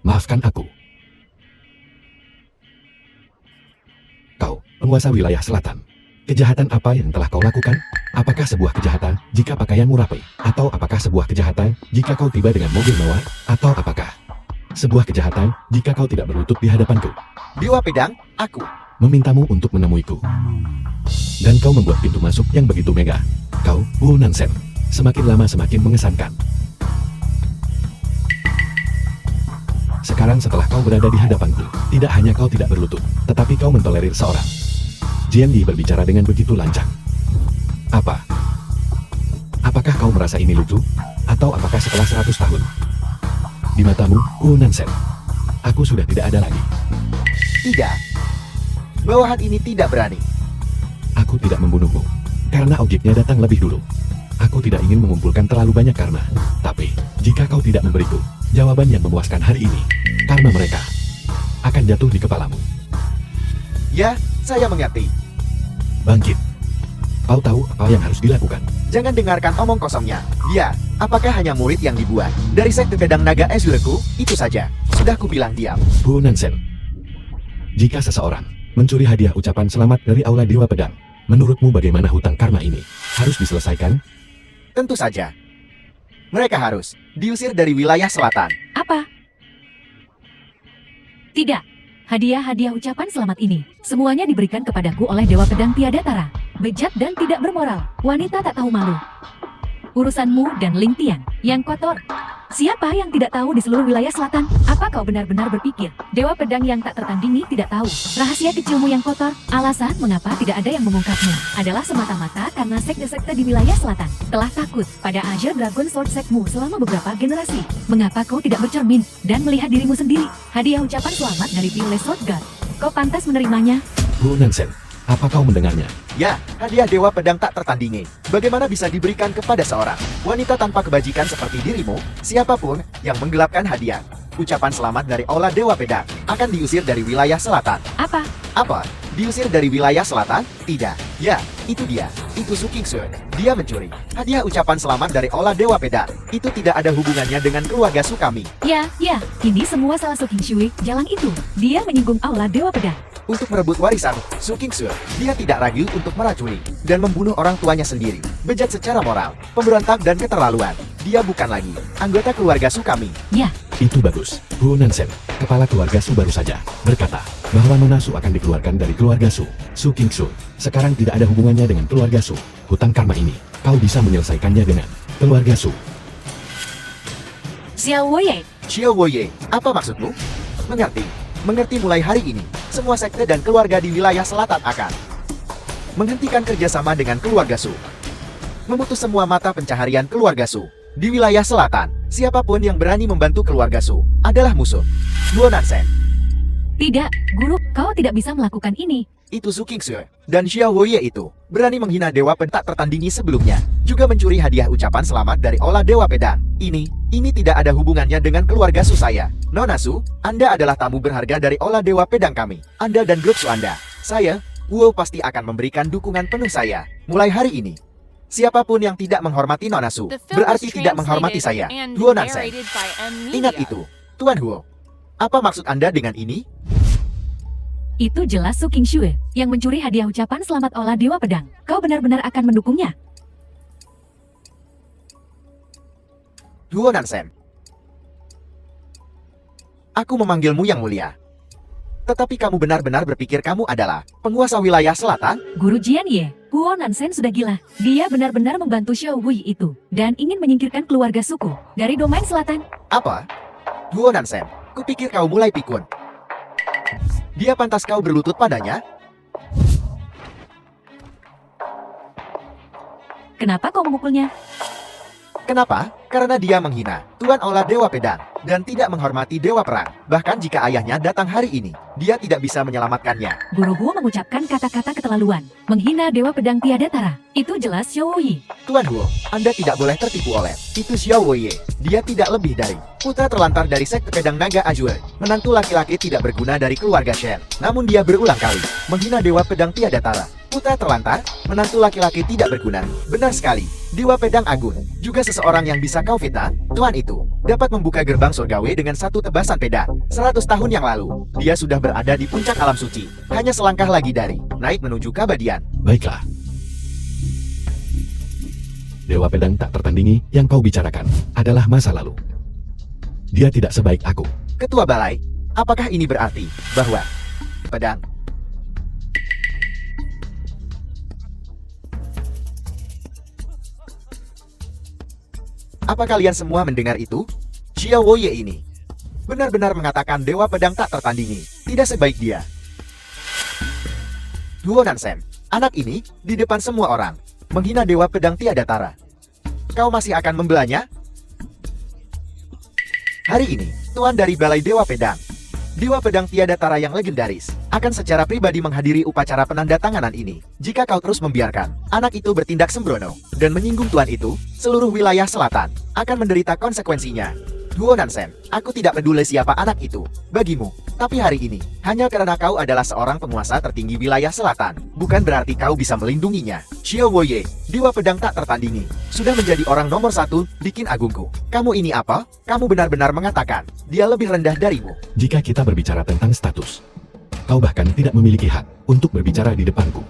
Maafkan aku. Kau, penguasa wilayah selatan. Kejahatan apa yang telah kau lakukan? Apakah sebuah kejahatan jika pakaianmu rapi? Atau apakah sebuah kejahatan jika kau tiba dengan mobil mewah? Atau apakah sebuah kejahatan jika kau tidak berlutut di hadapanku? Dewa Pedang, aku. Memintamu untuk menemuiku. Dan kau membuat pintu masuk yang begitu megah. Kau, Wu Nansen. Semakin lama semakin mengesankan. Sekarang setelah kau berada di hadapanku, tidak hanya kau tidak berlutut, tetapi kau mentolerir seorang. Jian Yi berbicara dengan begitu lancang. Apa? Apakah kau merasa ini lucu? Atau apakah setelah 100 tahun? Di matamu, Wu Nansen, aku sudah tidak ada lagi. Tidak. Bawahan ini tidak berani. Aku tidak membunuhmu, karena objeknya datang lebih dulu. Aku tidak ingin mengumpulkan terlalu banyak karma. Tapi, jika kau tidak memberiku jawaban yang memuaskan hari ini, karma mereka akan jatuh di kepalamu. Ya, saya mengerti. Bangkit. Kau tahu apa yang harus dilakukan. Jangan dengarkan omong kosongnya. Dia, apakah hanya murid yang dibuat dari sekte pedang naga Azureku? Itu saja. Sudah kubilang diam. Wu Nansen, jika seseorang mencuri hadiah ucapan selamat dari Aula Dewa Pedang, menurutmu bagaimana hutang karma ini harus diselesaikan? Tentu saja. Mereka harus diusir dari wilayah selatan. Apa? Tidak. Hadiah-hadiah ucapan selamat ini, semuanya diberikan kepadaku oleh Dewa Pedang tiada tara. Bejat dan tidak bermoral, wanita tak tahu malu. Urusanmu dan Ling Tian, yang kotor. Siapa yang tidak tahu di seluruh wilayah selatan? Apa kau benar-benar berpikir, Dewa Pedang yang tak tertandingi tidak tahu rahasia kecilmu yang kotor? Alasan mengapa tidak ada yang mengungkapnya adalah semata-mata karena sekte-sekte di wilayah selatan telah takut pada Azure Dragon Sword Sekmu selama beberapa generasi. Mengapa kau tidak bercermin dan melihat dirimu sendiri? Hadiah ucapan selamat dari Pure Sword God. Kau pantas menerimanya. Wu Nansen, apa kau mendengarnya? Ya, hadiah Dewa Pedang tak tertandingi. Bagaimana bisa diberikan kepada seorang wanita tanpa kebajikan seperti dirimu? Siapapun yang menggelapkan hadiah ucapan selamat dari Aula Dewa Pedang akan diusir dari wilayah selatan. Apa? Apa? Diusir dari wilayah selatan? Tidak. Ya, itu dia. Itu Su Qingxue. Dia mencuri hadiah ucapan selamat dari Aula Dewa Pedang. Itu tidak ada hubungannya dengan keluarga Su kami. Ya, ini semua salah Su Qingxue. Jalan itu, dia menyinggung Aula Dewa Pedang. Untuk merebut warisan Su Qingxue, dia tidak ragu untuk meracuni dan membunuh orang tuanya sendiri. Bejat secara moral, pemberontak dan keterlaluan. Dia bukan lagi anggota keluarga Su kami. Ya, Itu bagus. Wu Nansen, kepala keluarga Su baru saja berkata bahwa Nona Su akan dikeluarkan dari keluarga Su. Su Qingxue sekarang tidak ada hubungannya dengan keluarga Su. Hutang karma ini, kau bisa menyelesaikannya dengan keluarga Su. Xiao Woye. Xiao Woye, apa maksudmu? Mengerti mulai hari ini, semua sekte dan keluarga di wilayah selatan akan menghentikan kerjasama dengan keluarga Su. Memutus semua mata pencaharian keluarga Su. Di wilayah selatan, siapapun yang berani membantu keluarga Su adalah musuh. Wu Nansen, Tidak, Guru, kau tidak bisa melakukan ini. itu Su Qingxue, dan Xiao Woye itu berani menghina Dewa Pedang tak tertandingi sebelumnya. Juga mencuri hadiah ucapan selamat dari Aula Dewa Pedang. Ini tidak ada hubungannya dengan keluarga Su saya. Nona Su, Anda adalah tamu berharga dari Aula Dewa Pedang kami. Anda dan grup Su Anda. Saya, Wu pasti akan memberikan dukungan penuh saya. Mulai hari ini, siapapun yang tidak menghormati Nona Su, The film berarti was tidak menghormati saya. translated and Wu Nansen, narrated by M Media. ingat itu. Tuan Wu, apa maksud Anda dengan ini? Itu jelas Su Qingxue yang mencuri hadiah ucapan selamat Aula Dewa Pedang. Kau benar-benar akan mendukungnya. Wu Nansen, aku memanggilmu yang mulia. Tetapi kamu benar-benar berpikir kamu adalah penguasa wilayah selatan? Guru Jian Ye, Huo Nansen sudah gila. Dia benar-benar membantu Xiao Wei itu dan ingin menyingkirkan keluarga suku dari domain selatan. Apa? Wu Nansen, kupikir kau mulai pikun. Dia pantas kau berlutut padanya? Kenapa kau memukulnya? Kenapa? Karena dia menghina Tuan Aula Dewa Pedang dan tidak menghormati Dewa Perang. Bahkan jika ayahnya datang hari ini, dia tidak bisa menyelamatkannya. Guru Huo mengucapkan kata-kata keterlaluan, menghina Dewa Pedang tiada tara. Itu jelas Xiao Wei. Tuan Wu, Anda tidak boleh tertipu oleh itu Xiao Wei. Dia tidak lebih dari putra terlantar dari sekte pedang naga Azure, menantu laki-laki tidak berguna dari keluarga Shen. Namun dia berulang kali menghina Dewa Pedang tiada tara. Putra terlantar, menantu laki-laki tidak berguna. Benar sekali, Dewa Pedang Agung, juga seseorang yang bisa kau fitnah. Tuan itu dapat membuka gerbang surgawi dengan satu tebasan pedang. 100 tahun yang lalu, dia sudah berada di puncak alam suci. Hanya selangkah lagi dari naik menuju keabadian. Baiklah. Dewa pedang tak tertandingi yang kau bicarakan adalah masa lalu. Dia tidak sebaik aku. Ketua Balai, apakah ini berarti bahwa pedang Apa kalian semua mendengar itu? Xiao Woye ini benar-benar mengatakan Dewa Pedang tak tertandingi, tidak sebaik dia. Duo Nansen, anak ini di depan semua orang menghina Dewa Pedang tiada tara. Kau masih akan membelanya? Hari ini, Tuan dari Balai Dewa Pedang, Dewa Pedang tiada tara yang legendaris, akan secara pribadi menghadiri upacara penandatanganan ini. Jika kau terus membiarkan anak itu bertindak sembrono dan menyinggung Tuan itu, seluruh wilayah selatan akan menderita konsekuensinya. Duo Nansen, aku tidak peduli siapa anak itu bagimu, tapi hari ini, hanya karena kau adalah seorang penguasa tertinggi wilayah selatan, bukan berarti kau bisa melindunginya. Xiao Woye, Dewa Pedang tak tertandingi, sudah menjadi orang nomor 1 di Qin Agungku. Kamu ini apa? Kamu benar-benar mengatakan dia lebih rendah darimu. Jika kita berbicara tentang status, kau bahkan tidak memiliki hak untuk berbicara di depanku.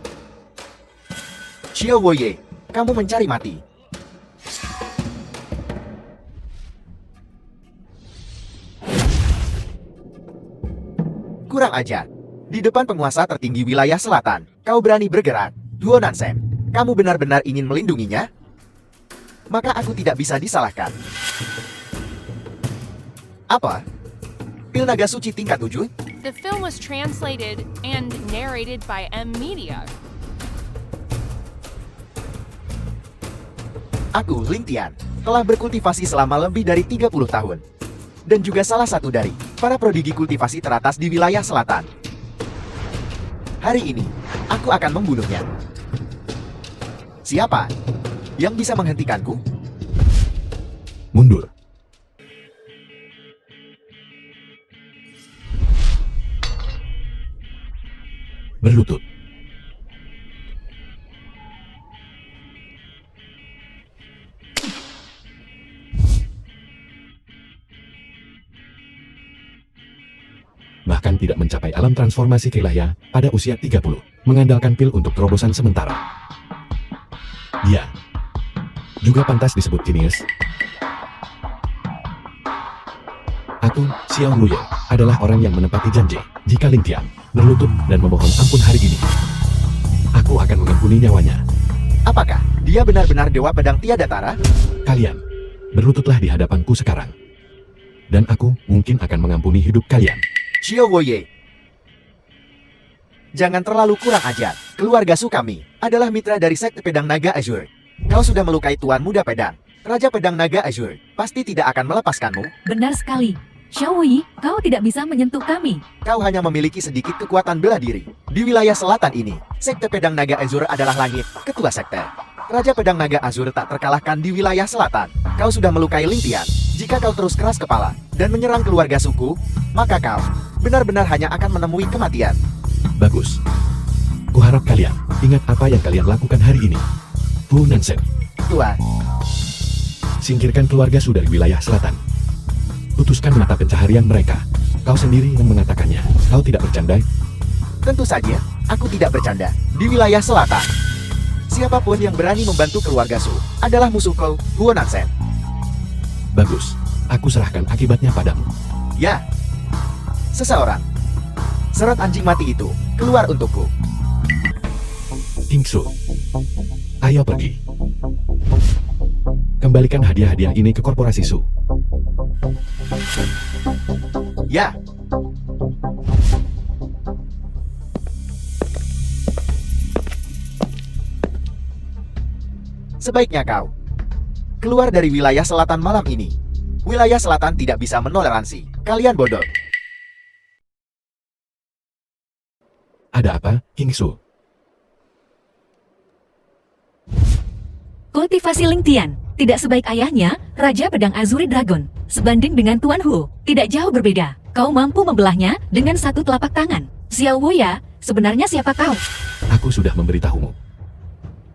Xiao Woye, kamu mencari mati. Kurang ajar. Di depan penguasa tertinggi wilayah selatan, kau berani bergerak. Duo Nansen, kamu benar-benar ingin melindunginya? Maka aku tidak bisa disalahkan. Apa? Pil naga suci tingkat 7? The film was translated and narrated by M Media. Aku, Ling Tian, telah berkultivasi selama lebih dari 30 tahun. Dan juga salah satu dari para prodigi kultivasi teratas di wilayah selatan. Hari ini, aku akan membunuhnya. Siapa yang bisa menghentikanku? Mundur. Berlutut. Bahkan tidak mencapai alam transformasi Kelaya pada usia 30, mengandalkan pil untuk terobosan sementara. Dia juga pantas disebut jenius. Aku, Xiao Luye, adalah orang yang menepati janji. Jika Ling Tian berlutut dan memohon ampun hari ini, aku akan mengampuni nyawanya. Apakah dia benar-benar Dewa Pedang tiada tara? Kalian berlututlah di hadapanku sekarang, dan aku mungkin akan mengampuni hidup kalian. Xiao Woye, jangan terlalu kurang ajar. Keluarga Su kami adalah mitra dari Sekte Pedang Naga Azur. Kau sudah melukai Tuan Muda Pedang, Raja Pedang Naga Azur, pasti tidak akan melepaskanmu. Benar sekali. Xiao Wei, kau tidak bisa menyentuh kami. Kau hanya memiliki sedikit kekuatan bela diri. Di wilayah selatan ini, Sekte Pedang Naga Azur adalah langit, ketua sekte. Raja Pedang Naga Azur tak terkalahkan di wilayah selatan. Kau sudah melukai Ling Tian. Jika kau terus keras kepala dan menyerang keluarga suku, maka kau benar-benar hanya akan menemui kematian. Bagus. Kuharap kalian ingat apa yang kalian lakukan hari ini. Fu Nansen, Tuan, singkirkan keluarga Su dari wilayah selatan. Putuskan mata pencaharian mereka. Kau sendiri yang mengatakannya. Kau tidak bercanda? tentu saja, aku tidak bercanda. Di wilayah selatan, siapapun yang berani membantu keluarga Su adalah musuhku, Huo Nansen. Bagus. Aku serahkan akibatnya padamu. Ya, seseorang. Serat anjing mati itu keluar untukku. King Su, ayo pergi. Kembalikan hadiah-hadiah ini ke korporasi Su. Ya. Sebaiknya kau keluar dari wilayah selatan malam ini. Wilayah selatan tidak bisa menoleransi kalian bodoh. Ada apa, King Su? Kultivasi Ling Tian tidak sebaik ayahnya, Raja Pedang Azuri Dragon. Sebanding dengan Tuan Hu, tidak jauh berbeda. Kau mampu membelahnya dengan satu telapak tangan. Xiao Wuya, sebenarnya siapa kau? Aku Aku sudah memberitahumu.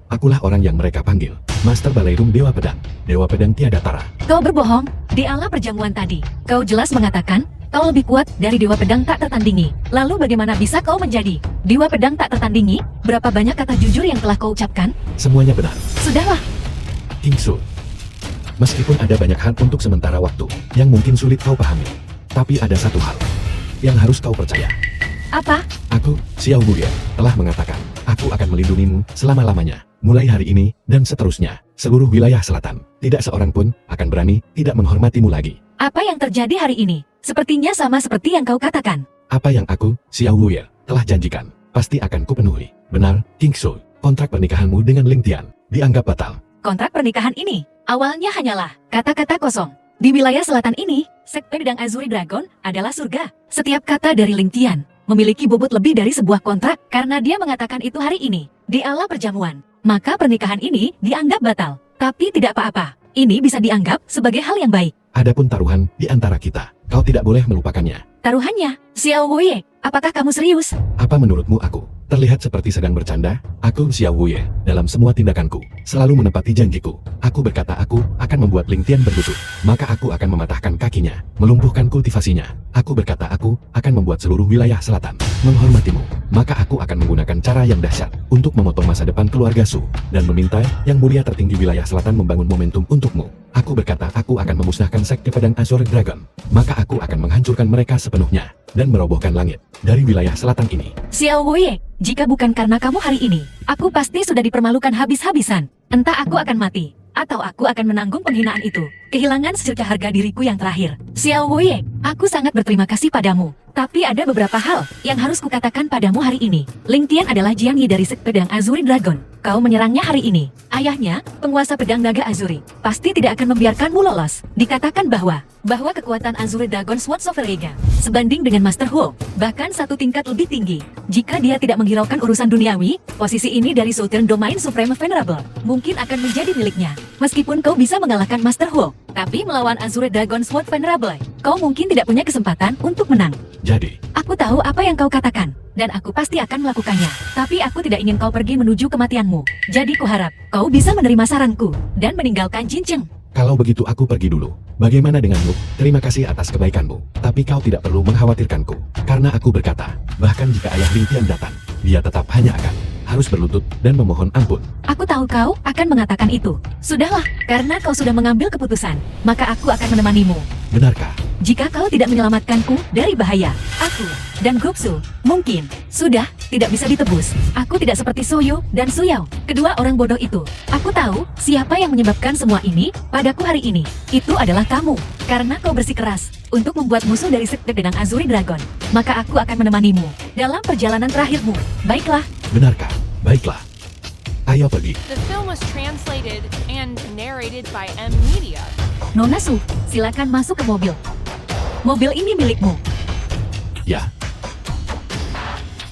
Akulah orang yang mereka panggil, Master Baleirung Dewa Pedang. Dewa Pedang tiada tara. Kau berbohong. Di ala perjamuan tadi, kau jelas mengatakan kau lebih kuat dari Dewa Pedang tak tertandingi. Lalu bagaimana bisa kau menjadi Dewa Pedang tak tertandingi? Berapa banyak kata jujur yang telah kau ucapkan? Semuanya benar. Sudahlah. King Su. Meskipun ada banyak hal untuk sementara waktu yang mungkin sulit kau pahami, tapi ada satu hal yang harus kau percaya. Apa? Aku, Xiao Wuye, telah mengatakan, aku akan melindungimu selama-lamanya. Mulai hari ini, dan seterusnya, seluruh wilayah selatan, tidak seorang pun akan berani tidak menghormatimu lagi. Apa yang terjadi hari ini? Sepertinya sama seperti yang kau katakan. Apa yang aku, Xiao Wuye, telah janjikan, pasti akan kupenuhi. Benar, King Su, kontrak pernikahanmu dengan Ling Tian dianggap batal. Kontrak pernikahan ini, awalnya hanyalah kata-kata kosong. Di wilayah selatan ini, Sekte Pedang Azuri Dragon adalah surga. Setiap kata dari Ling Tian memiliki bobot lebih dari sebuah kontrak karena dia mengatakan itu hari ini, di ala perjamuan. Maka pernikahan ini dianggap batal. Tapi tidak apa-apa. Ini bisa dianggap sebagai hal yang baik. Adapun taruhan di antara kita, kau tidak boleh melupakannya. Taruhannya, Xiao Wuye, apakah kamu serius? Apa menurutmu aku terlihat seperti sedang bercanda? Aku, Xiao Wuye, dalam semua tindakanku, selalu menepati janjiku. Aku berkata aku akan membuat Ling Tian berlutut, maka aku akan mematahkan kakinya, melumpuhkan kultivasinya. Aku berkata aku akan membuat seluruh wilayah selatan menghormatimu, maka aku akan menggunakan cara yang dahsyat untuk memotong masa depan keluarga Su, dan meminta Yang Mulia tertinggi wilayah selatan membangun momentum untukmu. Aku berkata aku akan memusnahkan Sekte Pedang Azure Dragon, maka aku akan menghancurkan mereka sepenuhnya, dan merobohkan langit dari wilayah selatan ini. Xiao Wuye, jika bukan karena kamu hari ini, aku pasti sudah dipermalukan habis-habisan. Entah aku akan mati, atau aku akan menanggung penghinaan itu. Kehilangan secerca harga diriku yang terakhir. Xiao Wuye, aku sangat berterima kasih padamu. Tapi ada beberapa hal yang harus kukatakan padamu hari ini. Ling Tian adalah Jiang Yi dari Sekte Pedang Azuri Dragon. Kau menyerangnya hari ini. Ayahnya, penguasa pedang naga Azuri, pasti tidak akan membiarkanmu lolos. Dikatakan bahwa kekuatan Azuri Dragon Sword Sovereign sebanding dengan Master Huo, bahkan satu tingkat lebih tinggi. Jika dia tidak menghiraukan urusan duniawi, posisi ini dari Sultan Domain Supreme Venerable mungkin akan menjadi miliknya. Meskipun kau bisa mengalahkan Master Huo, tapi melawan Azure Dragon Sword Venerable, kau mungkin tidak punya kesempatan untuk menang. Jadi, Aku tahu apa yang kau katakan, dan aku pasti akan melakukannya. Tapi aku tidak ingin kau pergi menuju kematianmu. Jadi kuharap kau bisa menerima saranku dan meninggalkan Jincheng. kalau begitu aku pergi dulu. Bagaimana denganmu? Terima kasih atas kebaikanmu, tapi kau tidak perlu mengkhawatirkanku. Karena aku berkata, bahkan jika ayah Ling Tian datang, dia tetap hanya akan harus berlutut dan memohon ampun. Aku tahu kau akan mengatakan itu. Sudahlah, karena kau sudah mengambil keputusan, maka aku akan menemanimu. Benarkah? Jika kau tidak menyelamatkanku dari bahaya, aku dan Gopsu mungkin sudah tidak bisa ditebus. Aku tidak seperti Soyo dan Suyao, kedua orang bodoh itu. Aku tahu siapa yang menyebabkan semua ini padaku hari ini. Itu adalah kamu, karena kau bersikeras untuk membuat musuh dari Sekte Pedang Azuri Dragon. Maka aku akan menemanimu dalam perjalanan terakhirmu. Baiklah. Benarkah? Baiklah. Ayo pergi. The film was translated and narrated by M Media. Nona Su, silakan masuk ke mobil. Mobil ini milikmu. Ya,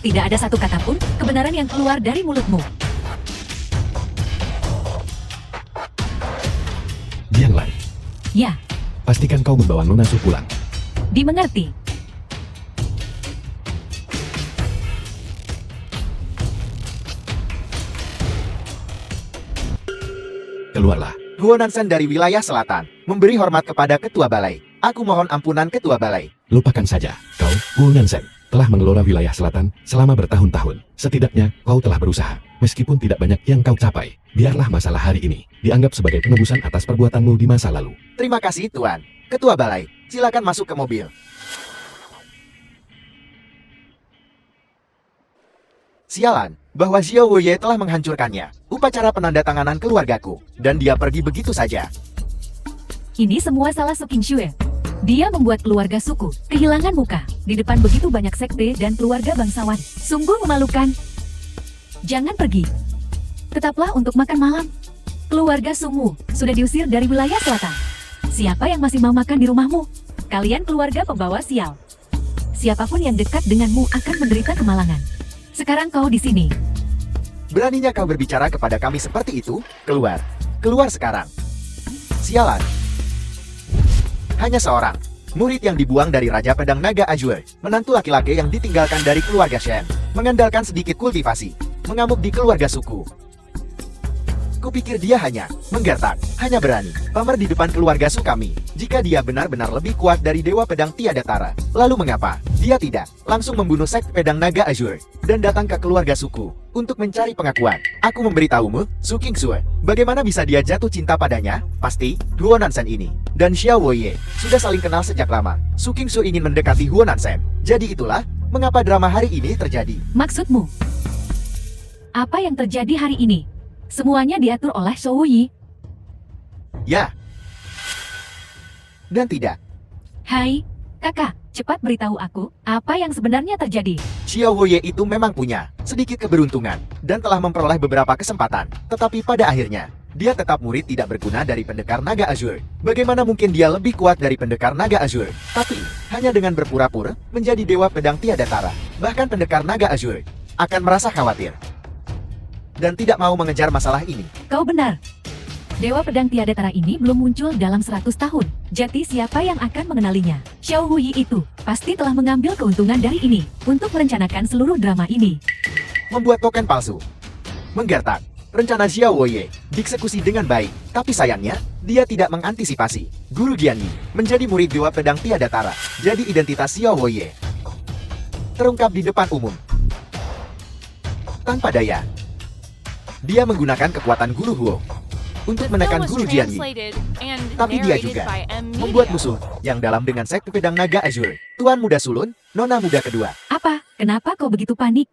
Tidak ada satu kata pun kebenaran yang keluar dari mulutmu. Jiang Lai, Ya, pastikan kau membawa Nona Su pulang. dimengerti. Keluarlah. Huo Nansen dari wilayah selatan memberi hormat kepada ketua balai. Aku mohon ampunan ketua balai. Lupakan saja. Kau, Wu Nansen, telah mengelola wilayah selatan selama bertahun-tahun. Setidaknya, kau telah berusaha. Meskipun tidak banyak yang kau capai, biarlah masalah hari ini dianggap sebagai penebusan atas perbuatanmu di masa lalu. Terima kasih Tuan. Ketua balai, silakan masuk ke mobil. Sialan, bahwa Xiao Wuye telah menghancurkannya. Upacara penandatanganan keluargaku, dan dia pergi begitu saja. Ini semua salah Su Qingxue. Dia membuat keluarga suku kehilangan muka di depan begitu banyak sekte dan keluarga bangsawan. Sungguh memalukan. Jangan pergi. Tetaplah untuk makan malam. Keluarga Sumu sudah diusir dari wilayah selatan. Siapa yang masih mau makan di rumahmu? Kalian keluarga pembawa sial. Siapapun yang dekat denganmu akan menderita kemalangan. Sekarang kau di sini. Beraninya kau berbicara kepada kami seperti itu? Keluar. Keluar sekarang. Sialan. Hanya seorang murid yang dibuang dari Raja Pedang Naga Azure, menantu laki-laki yang ditinggalkan dari keluarga Shen, mengandalkan sedikit kultivasi. mengamuk di keluarga suku. Kupikir dia hanya menggertak, hanya berani pamer di depan keluarga Su kami. Jika dia benar-benar lebih kuat dari Dewa Pedang Tiada Tara, lalu mengapa dia tidak langsung membunuh sekte pedang naga Azure dan datang ke keluarga suku untuk mencari pengakuan? Aku memberitahumu, Su Qingsue, bagaimana bisa dia jatuh cinta padanya? Pasti Huo Nansen ini dan Xiao Woye sudah saling kenal sejak lama. Su Qingsue ingin mendekati Huo Nansen. Jadi itulah mengapa drama hari ini terjadi. Maksudmu? Apa yang terjadi hari ini? Semuanya diatur oleh Shou Yi. Ya. Dan tidak. Hai, kakak, cepat beritahu aku, apa yang sebenarnya terjadi? Xiao Woye itu memang punya sedikit keberuntungan dan telah memperoleh beberapa kesempatan. Tetapi pada akhirnya, dia tetap murid tidak berguna dari pendekar naga Azure. Bagaimana mungkin dia lebih kuat dari pendekar naga Azure? Tapi, hanya dengan berpura-pura menjadi Dewa Pedang Tiada Tara, bahkan pendekar naga Azure akan merasa khawatir dan tidak mau mengejar masalah ini. Kau benar. Dewa Pedang Tiada Tara ini belum muncul dalam 100 tahun. Jadi siapa yang akan mengenalinya? Xiao Huyi itu pasti telah mengambil keuntungan dari ini untuk merencanakan seluruh drama ini. Membuat token palsu. Menggertak. Rencana Xiao Woye dieksekusi dengan baik, tapi sayangnya dia tidak mengantisipasi. Guru Jianyi menjadi murid Dewa Pedang Tiada Tara. Jadi identitas Xiao Woye terungkap di depan umum. Tanpa daya, dia menggunakan kekuatan Guru Huo untuk menekan Film was Guru Jianyi. translated and Tapi dia narrated juga by M membuat Media. musuh yang dalam dengan sekte pedang naga Azure. Tuan Muda Sulun, Nona Muda Kedua. Apa? Kenapa kau begitu panik?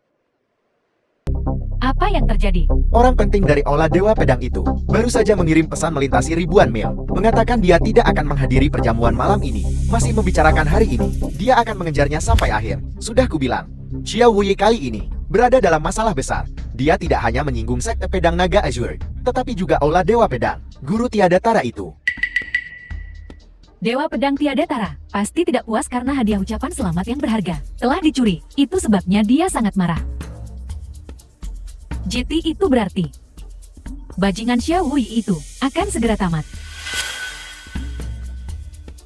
Apa yang terjadi? Orang penting dari Aula Dewa Pedang itu baru saja mengirim pesan melintasi ribuan mil, mengatakan dia tidak akan menghadiri perjamuan malam ini. Masih membicarakan hari ini, dia akan mengejarnya sampai akhir. Sudah kubilang, Xiao Wuyi kali ini berada dalam masalah besar. Dia tidak hanya menyinggung sekte pedang naga Azure, tetapi juga Aula Dewa Pedang, Guru Tiada Tara itu. Dewa Pedang Tiada Tara pasti tidak puas karena hadiah ucapan selamat yang berharga telah dicuri. Itu sebabnya dia sangat marah. JT itu berarti bajingan Xiao Wuyi itu akan segera tamat.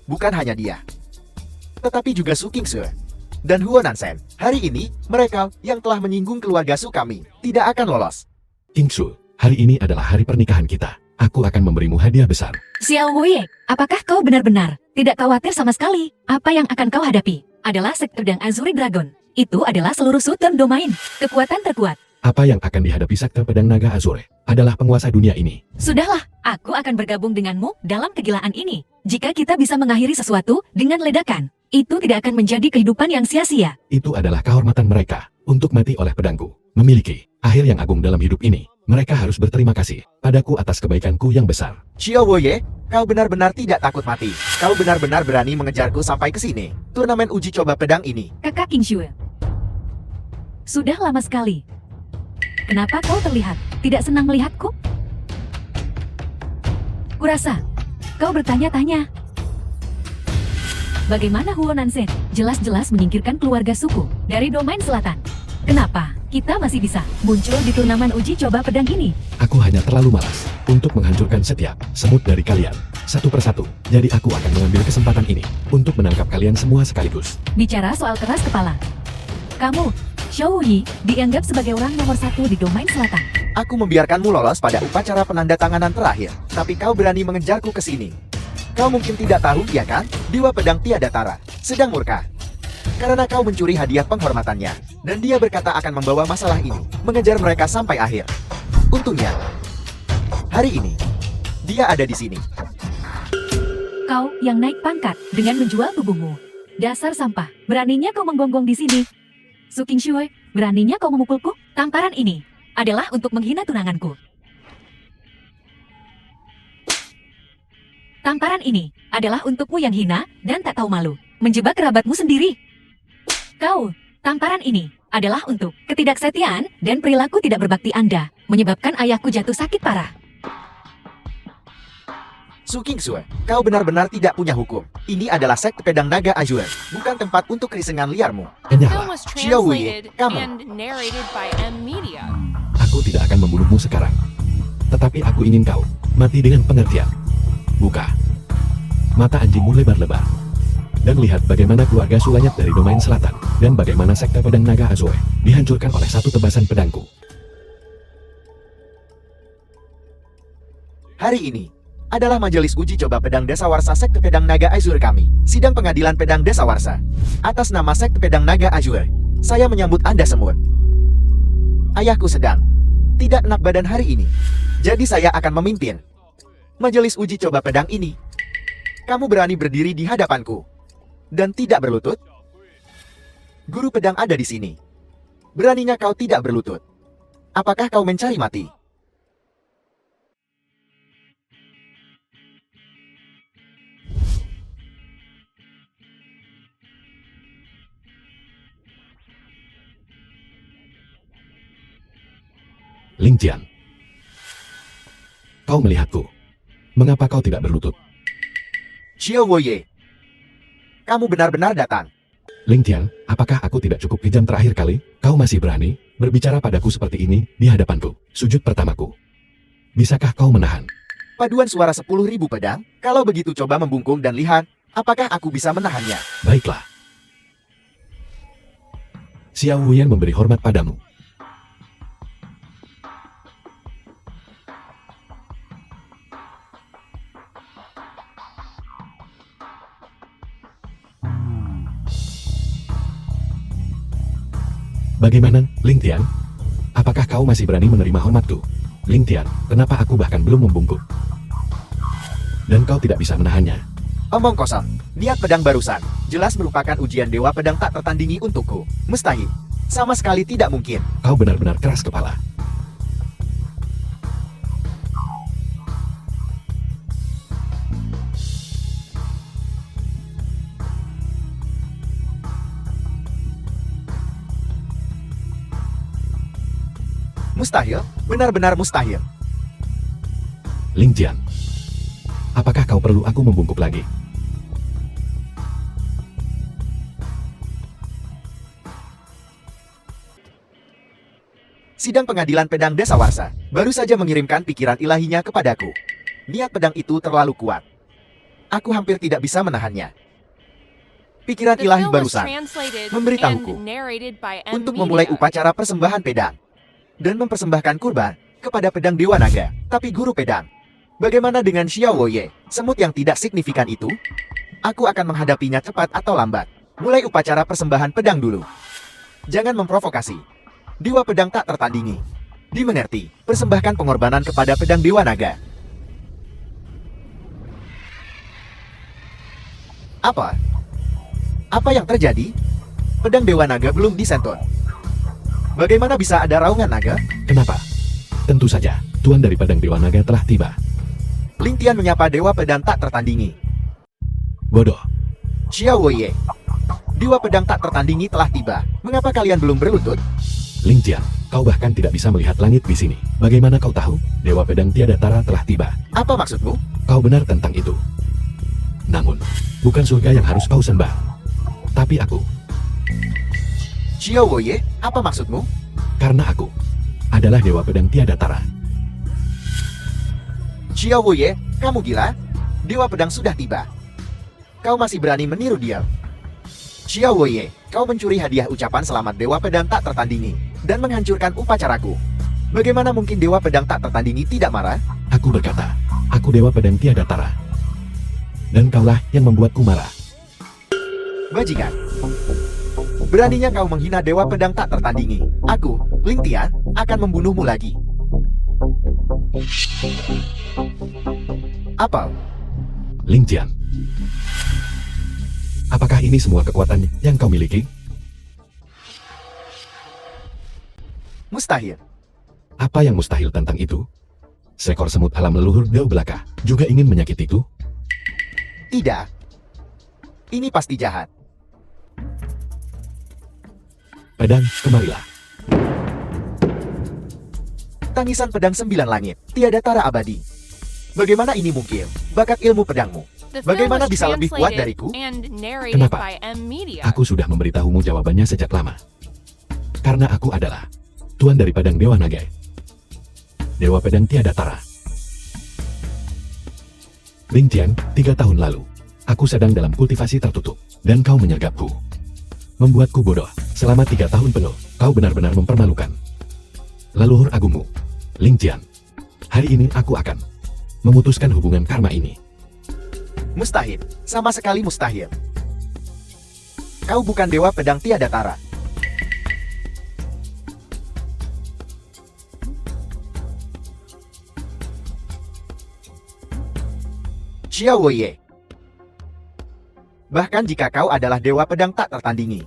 Bukan hanya dia, tetapi juga Su Qingsue dan Huo Nansen. Hari ini, mereka yang telah menyinggung keluarga Su kami tidak akan lolos. Qingsue, hari ini adalah hari pernikahan kita. Aku akan memberimu hadiah besar. Xiao Wuyi, apakah kau benar-benar tidak khawatir sama sekali? Apa yang akan kau hadapi adalah sekte pedang Azure Dragon. Itu adalah seluruh Southern Domain, kekuatan terkuat. Apa yang akan dihadapi sekte pedang naga Azure adalah penguasa dunia ini. Sudahlah, aku akan bergabung denganmu dalam kegilaan ini. Jika kita bisa mengakhiri sesuatu dengan ledakan, itu tidak akan menjadi kehidupan yang sia-sia. Itu adalah kehormatan mereka untuk mati oleh pedangku. Memiliki akhir yang agung dalam hidup ini. Mereka harus berterima kasih padaku atas kebaikanku yang besar. Xiao Woye, kau benar-benar tidak takut mati. Kau benar-benar berani mengejarku sampai ke sini. Turnamen uji coba pedang ini. Kakak Qingsue. Sudah lama sekali. Kenapa kau terlihat tidak senang melihatku? Kurasa, kau bertanya-tanya. Bagaimana Huo Nansen jelas-jelas menyingkirkan keluarga suku dari domain selatan? Kenapa kita masih bisa muncul di turnamen uji coba pedang ini? Aku hanya terlalu malas untuk menghancurkan setiap semut dari kalian satu persatu. Jadi aku akan mengambil kesempatan ini untuk menangkap kalian semua sekaligus. Bicara soal keras kepala. Kamu, Xiao Wuyi, dianggap sebagai orang nomor 1 di domain selatan. Aku membiarkanmu lolos pada upacara penandatanganan terakhir, tapi kau berani mengejarku ke sini. Kau mungkin tidak tahu, ya kan? Dewa Pedang Tiada Tara sedang murka karena kau mencuri hadiah penghormatannya, dan dia berkata akan membawa masalah ini mengejar mereka sampai akhir. Untungnya, hari ini dia ada di sini. Kau yang naik pangkat dengan menjual tubuhmu. Dasar sampah, beraninya kau menggonggong di sini. Su Qingsue, beraninya kau memukulku? Tamparan ini adalah untuk menghina tunanganku. Tamparan ini adalah untukmu yang hina dan tak tahu malu, menjebak kerabatmu sendiri. Kau, tamparan ini adalah untuk ketidaksetiaan dan perilaku tidak berbakti Anda, menyebabkan ayahku jatuh sakit parah. Su Qingsue, kau benar-benar tidak punya hukum. Ini adalah sekte pedang naga Azure, bukan tempat untuk kerisengan liarmu. The film Enyahlah, was Xiao Wuyi, translated kamu. and narrated by M Media. Aku tidak akan membunuhmu sekarang. Tetapi aku ingin kau mati dengan pengertian. Buka mata anjingmu lebar-lebar dan lihat bagaimana keluarga Sulanyat dari domain selatan dan bagaimana sekte pedang naga Azure dihancurkan oleh satu tebasan pedangku. Hari ini adalah majelis uji coba pedang dasawarsa sekte pedang naga Azure kami. Sidang pengadilan pedang dasawarsa. Atas nama sekte pedang naga Azure, saya menyambut Anda semua. Ayahku sedang tidak enak badan hari ini. Jadi saya akan memimpin majelis uji coba pedang ini. Kamu berani berdiri di hadapanku dan tidak berlutut? Guru pedang ada di sini. Beraninya kau tidak berlutut? Apakah kau mencari mati? Ling Tian, kau melihatku. Mengapa kau tidak berlutut? Xiao Woye, kamu benar-benar datang. Ling Tian, apakah aku tidak cukup kejam terakhir kali? Kau masih berani berbicara padaku seperti ini di hadapanku, sujud pertamaku. Bisakah kau menahan? Paduan suara 10.000 pedang. Kalau begitu coba membungkung dan lihat, apakah aku bisa menahannya? Baiklah. Xiao Wuyan memberi hormat padamu. Bagaimana, Ling Tian? Apakah kau masih berani menerima hormatku? Ling Tian, kenapa aku bahkan belum membungkuk? Dan kau tidak bisa menahannya. Omong kosong. Niat pedang barusan jelas merupakan ujian dewa pedang tak tertandingi untukku. Mustahil. Sama sekali tidak mungkin. Kau benar-benar keras kepala. Mustahil, benar-benar mustahil. Ling Tian, apakah kau perlu aku membungkuk lagi? Sidang pengadilan pedang dasawarsa baru saja mengirimkan pikiran ilahinya kepadaku. Niat pedang itu terlalu kuat. Aku hampir tidak bisa menahannya. Pikiran The ilahi film was barusan translated memberitahuku and narrated by M untuk memulai Media. upacara persembahan pedang dan mempersembahkan kurban kepada pedang dewa naga. Tapi guru pedang, bagaimana dengan Xiao Woye, semut yang tidak signifikan itu? Aku akan menghadapinya cepat atau lambat. Mulai upacara persembahan pedang dulu. Jangan memprovokasi. Dewa pedang tak tertandingi. Dimengerti, persembahkan pengorbanan kepada pedang dewa naga. Apa? Apa yang terjadi? Pedang dewa naga belum disentuh. Bagaimana bisa ada raungan naga? Kenapa? Tentu saja, Tuan dari Pedang Dewa Naga telah tiba. Ling Tian menyapa dewa pedang tak tertandingi. Bodoh. Xiao Woye, dewa pedang tak tertandingi telah tiba. Mengapa kalian belum berlutut? Ling Tian, kau bahkan tidak bisa melihat langit di sini. Bagaimana kau tahu? Dewa Pedang Tiada Tara telah tiba. Apa maksudmu? Kau benar tentang itu. Namun, bukan surga yang harus kau sembah. Tapi aku, Xiao Woye, apa maksudmu? karena aku adalah Dewa Pedang Tiada Tara. Xiao Woye, kamu gila? Dewa pedang sudah tiba. Kau masih berani meniru dia? Xiao Woye, kau mencuri hadiah ucapan selamat dewa pedang tak tertandingi dan menghancurkan upacaraku. Bagaimana mungkin dewa pedang tak tertandingi tidak marah? Aku berkata, aku Dewa Pedang Tiada Tara. Dan kaulah yang membuatku marah. Bajingan. Beraninya kau menghina dewa pedang tak tertandingi. Aku, Ling Tian, akan membunuhmu lagi. Apa? Ling Tian, apakah ini semua kekuatan yang kau miliki? Mustahil. Apa yang mustahil tentang itu? Seekor semut alam leluhur Dao Belaka juga ingin menyakitiku? Tidak. Ini pasti jahat. Pedang, kemarilah. Tangisan pedang 9 langit, tiada tara abadi. Bagaimana ini mungkin? Bakat ilmu pedangmu. The film Bagaimana was bisa lebih kuat translated dariku? and narrated Kenapa? by M Media. Aku sudah memberitahumu jawabannya sejak lama. Karena aku adalah Tuan dari Pedang Dewa Naga. Dewa Pedang Tiada Tara. Ling Tian, 3 tahun lalu, aku sedang dalam kultivasi tertutup, dan kau menyergapku. Membuatku bodoh, selama 3 tahun penuh, kau benar-benar mempermalukan. Leluhur agungmu, Ling Tian, hari ini aku akan memutuskan hubungan karma ini. Mustahil, sama sekali mustahil. Kau bukan dewa pedang tiada tara. Xiao Wei. Bahkan jika kau adalah dewa pedang tak tertandingi,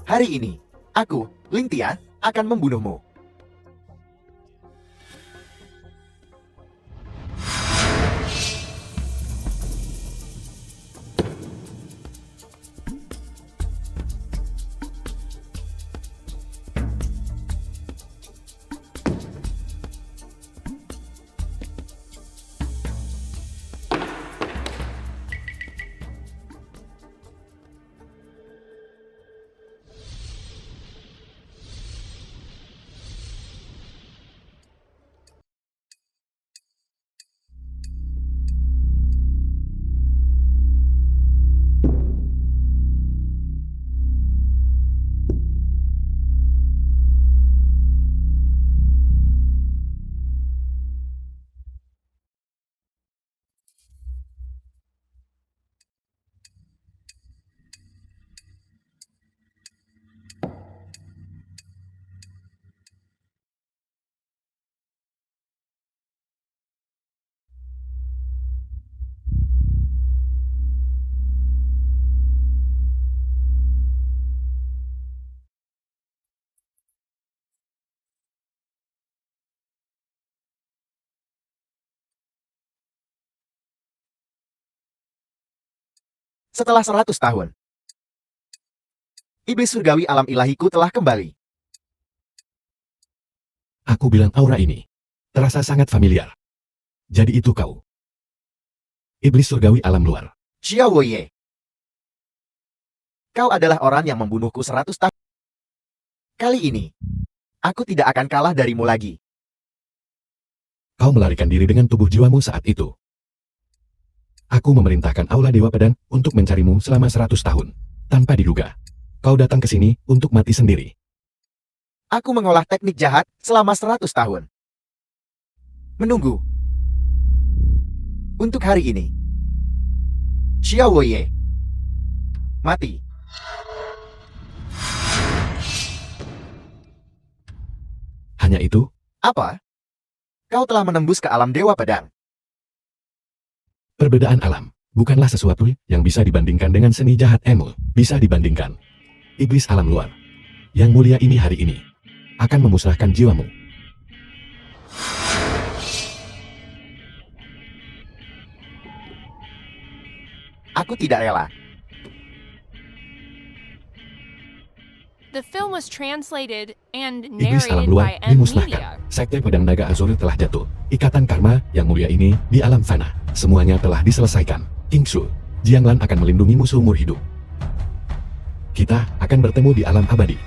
hari ini, aku, Ling Tian, akan membunuhmu. Setelah 100 tahun, iblis surgawi alam ilahiku telah kembali. Aku bilang aura ini terasa sangat familiar. Jadi itu kau. Iblis surgawi alam luar. Xiao Wei. Kau adalah orang yang membunuhku 100 tahun. Kali ini, aku tidak akan kalah darimu lagi. Kau melarikan diri dengan tubuh jiwamu saat itu. Aku memerintahkan Aula Dewa Pedang untuk mencarimu selama 100 tahun. Tanpa diduga, kau datang ke sini untuk mati sendiri. Aku mengolah teknik jahat selama 100 tahun. Menunggu. Untuk hari ini. Xiao Wei. Mati. Hanya itu, Apa? Kau telah menembus ke alam Dewa Pedang. perbedaan alam bukanlah sesuatu yang bisa dibandingkan dengan seni jahat Emu. Bisa dibandingkan. Iblis alam luar yang mulia ini hari ini akan memusnahkan jiwamu. Aku tidak rela. The film was translated and Iblis alam narrated luar by M dimusnahkan. Media. Sekte pedang naga Azuri telah jatuh. Ikatan karma yang mulia ini di alam fana. Semuanya telah diselesaikan. King Shu, Jianglan akan melindungimu seumur hidup. Kita akan bertemu di alam abadi.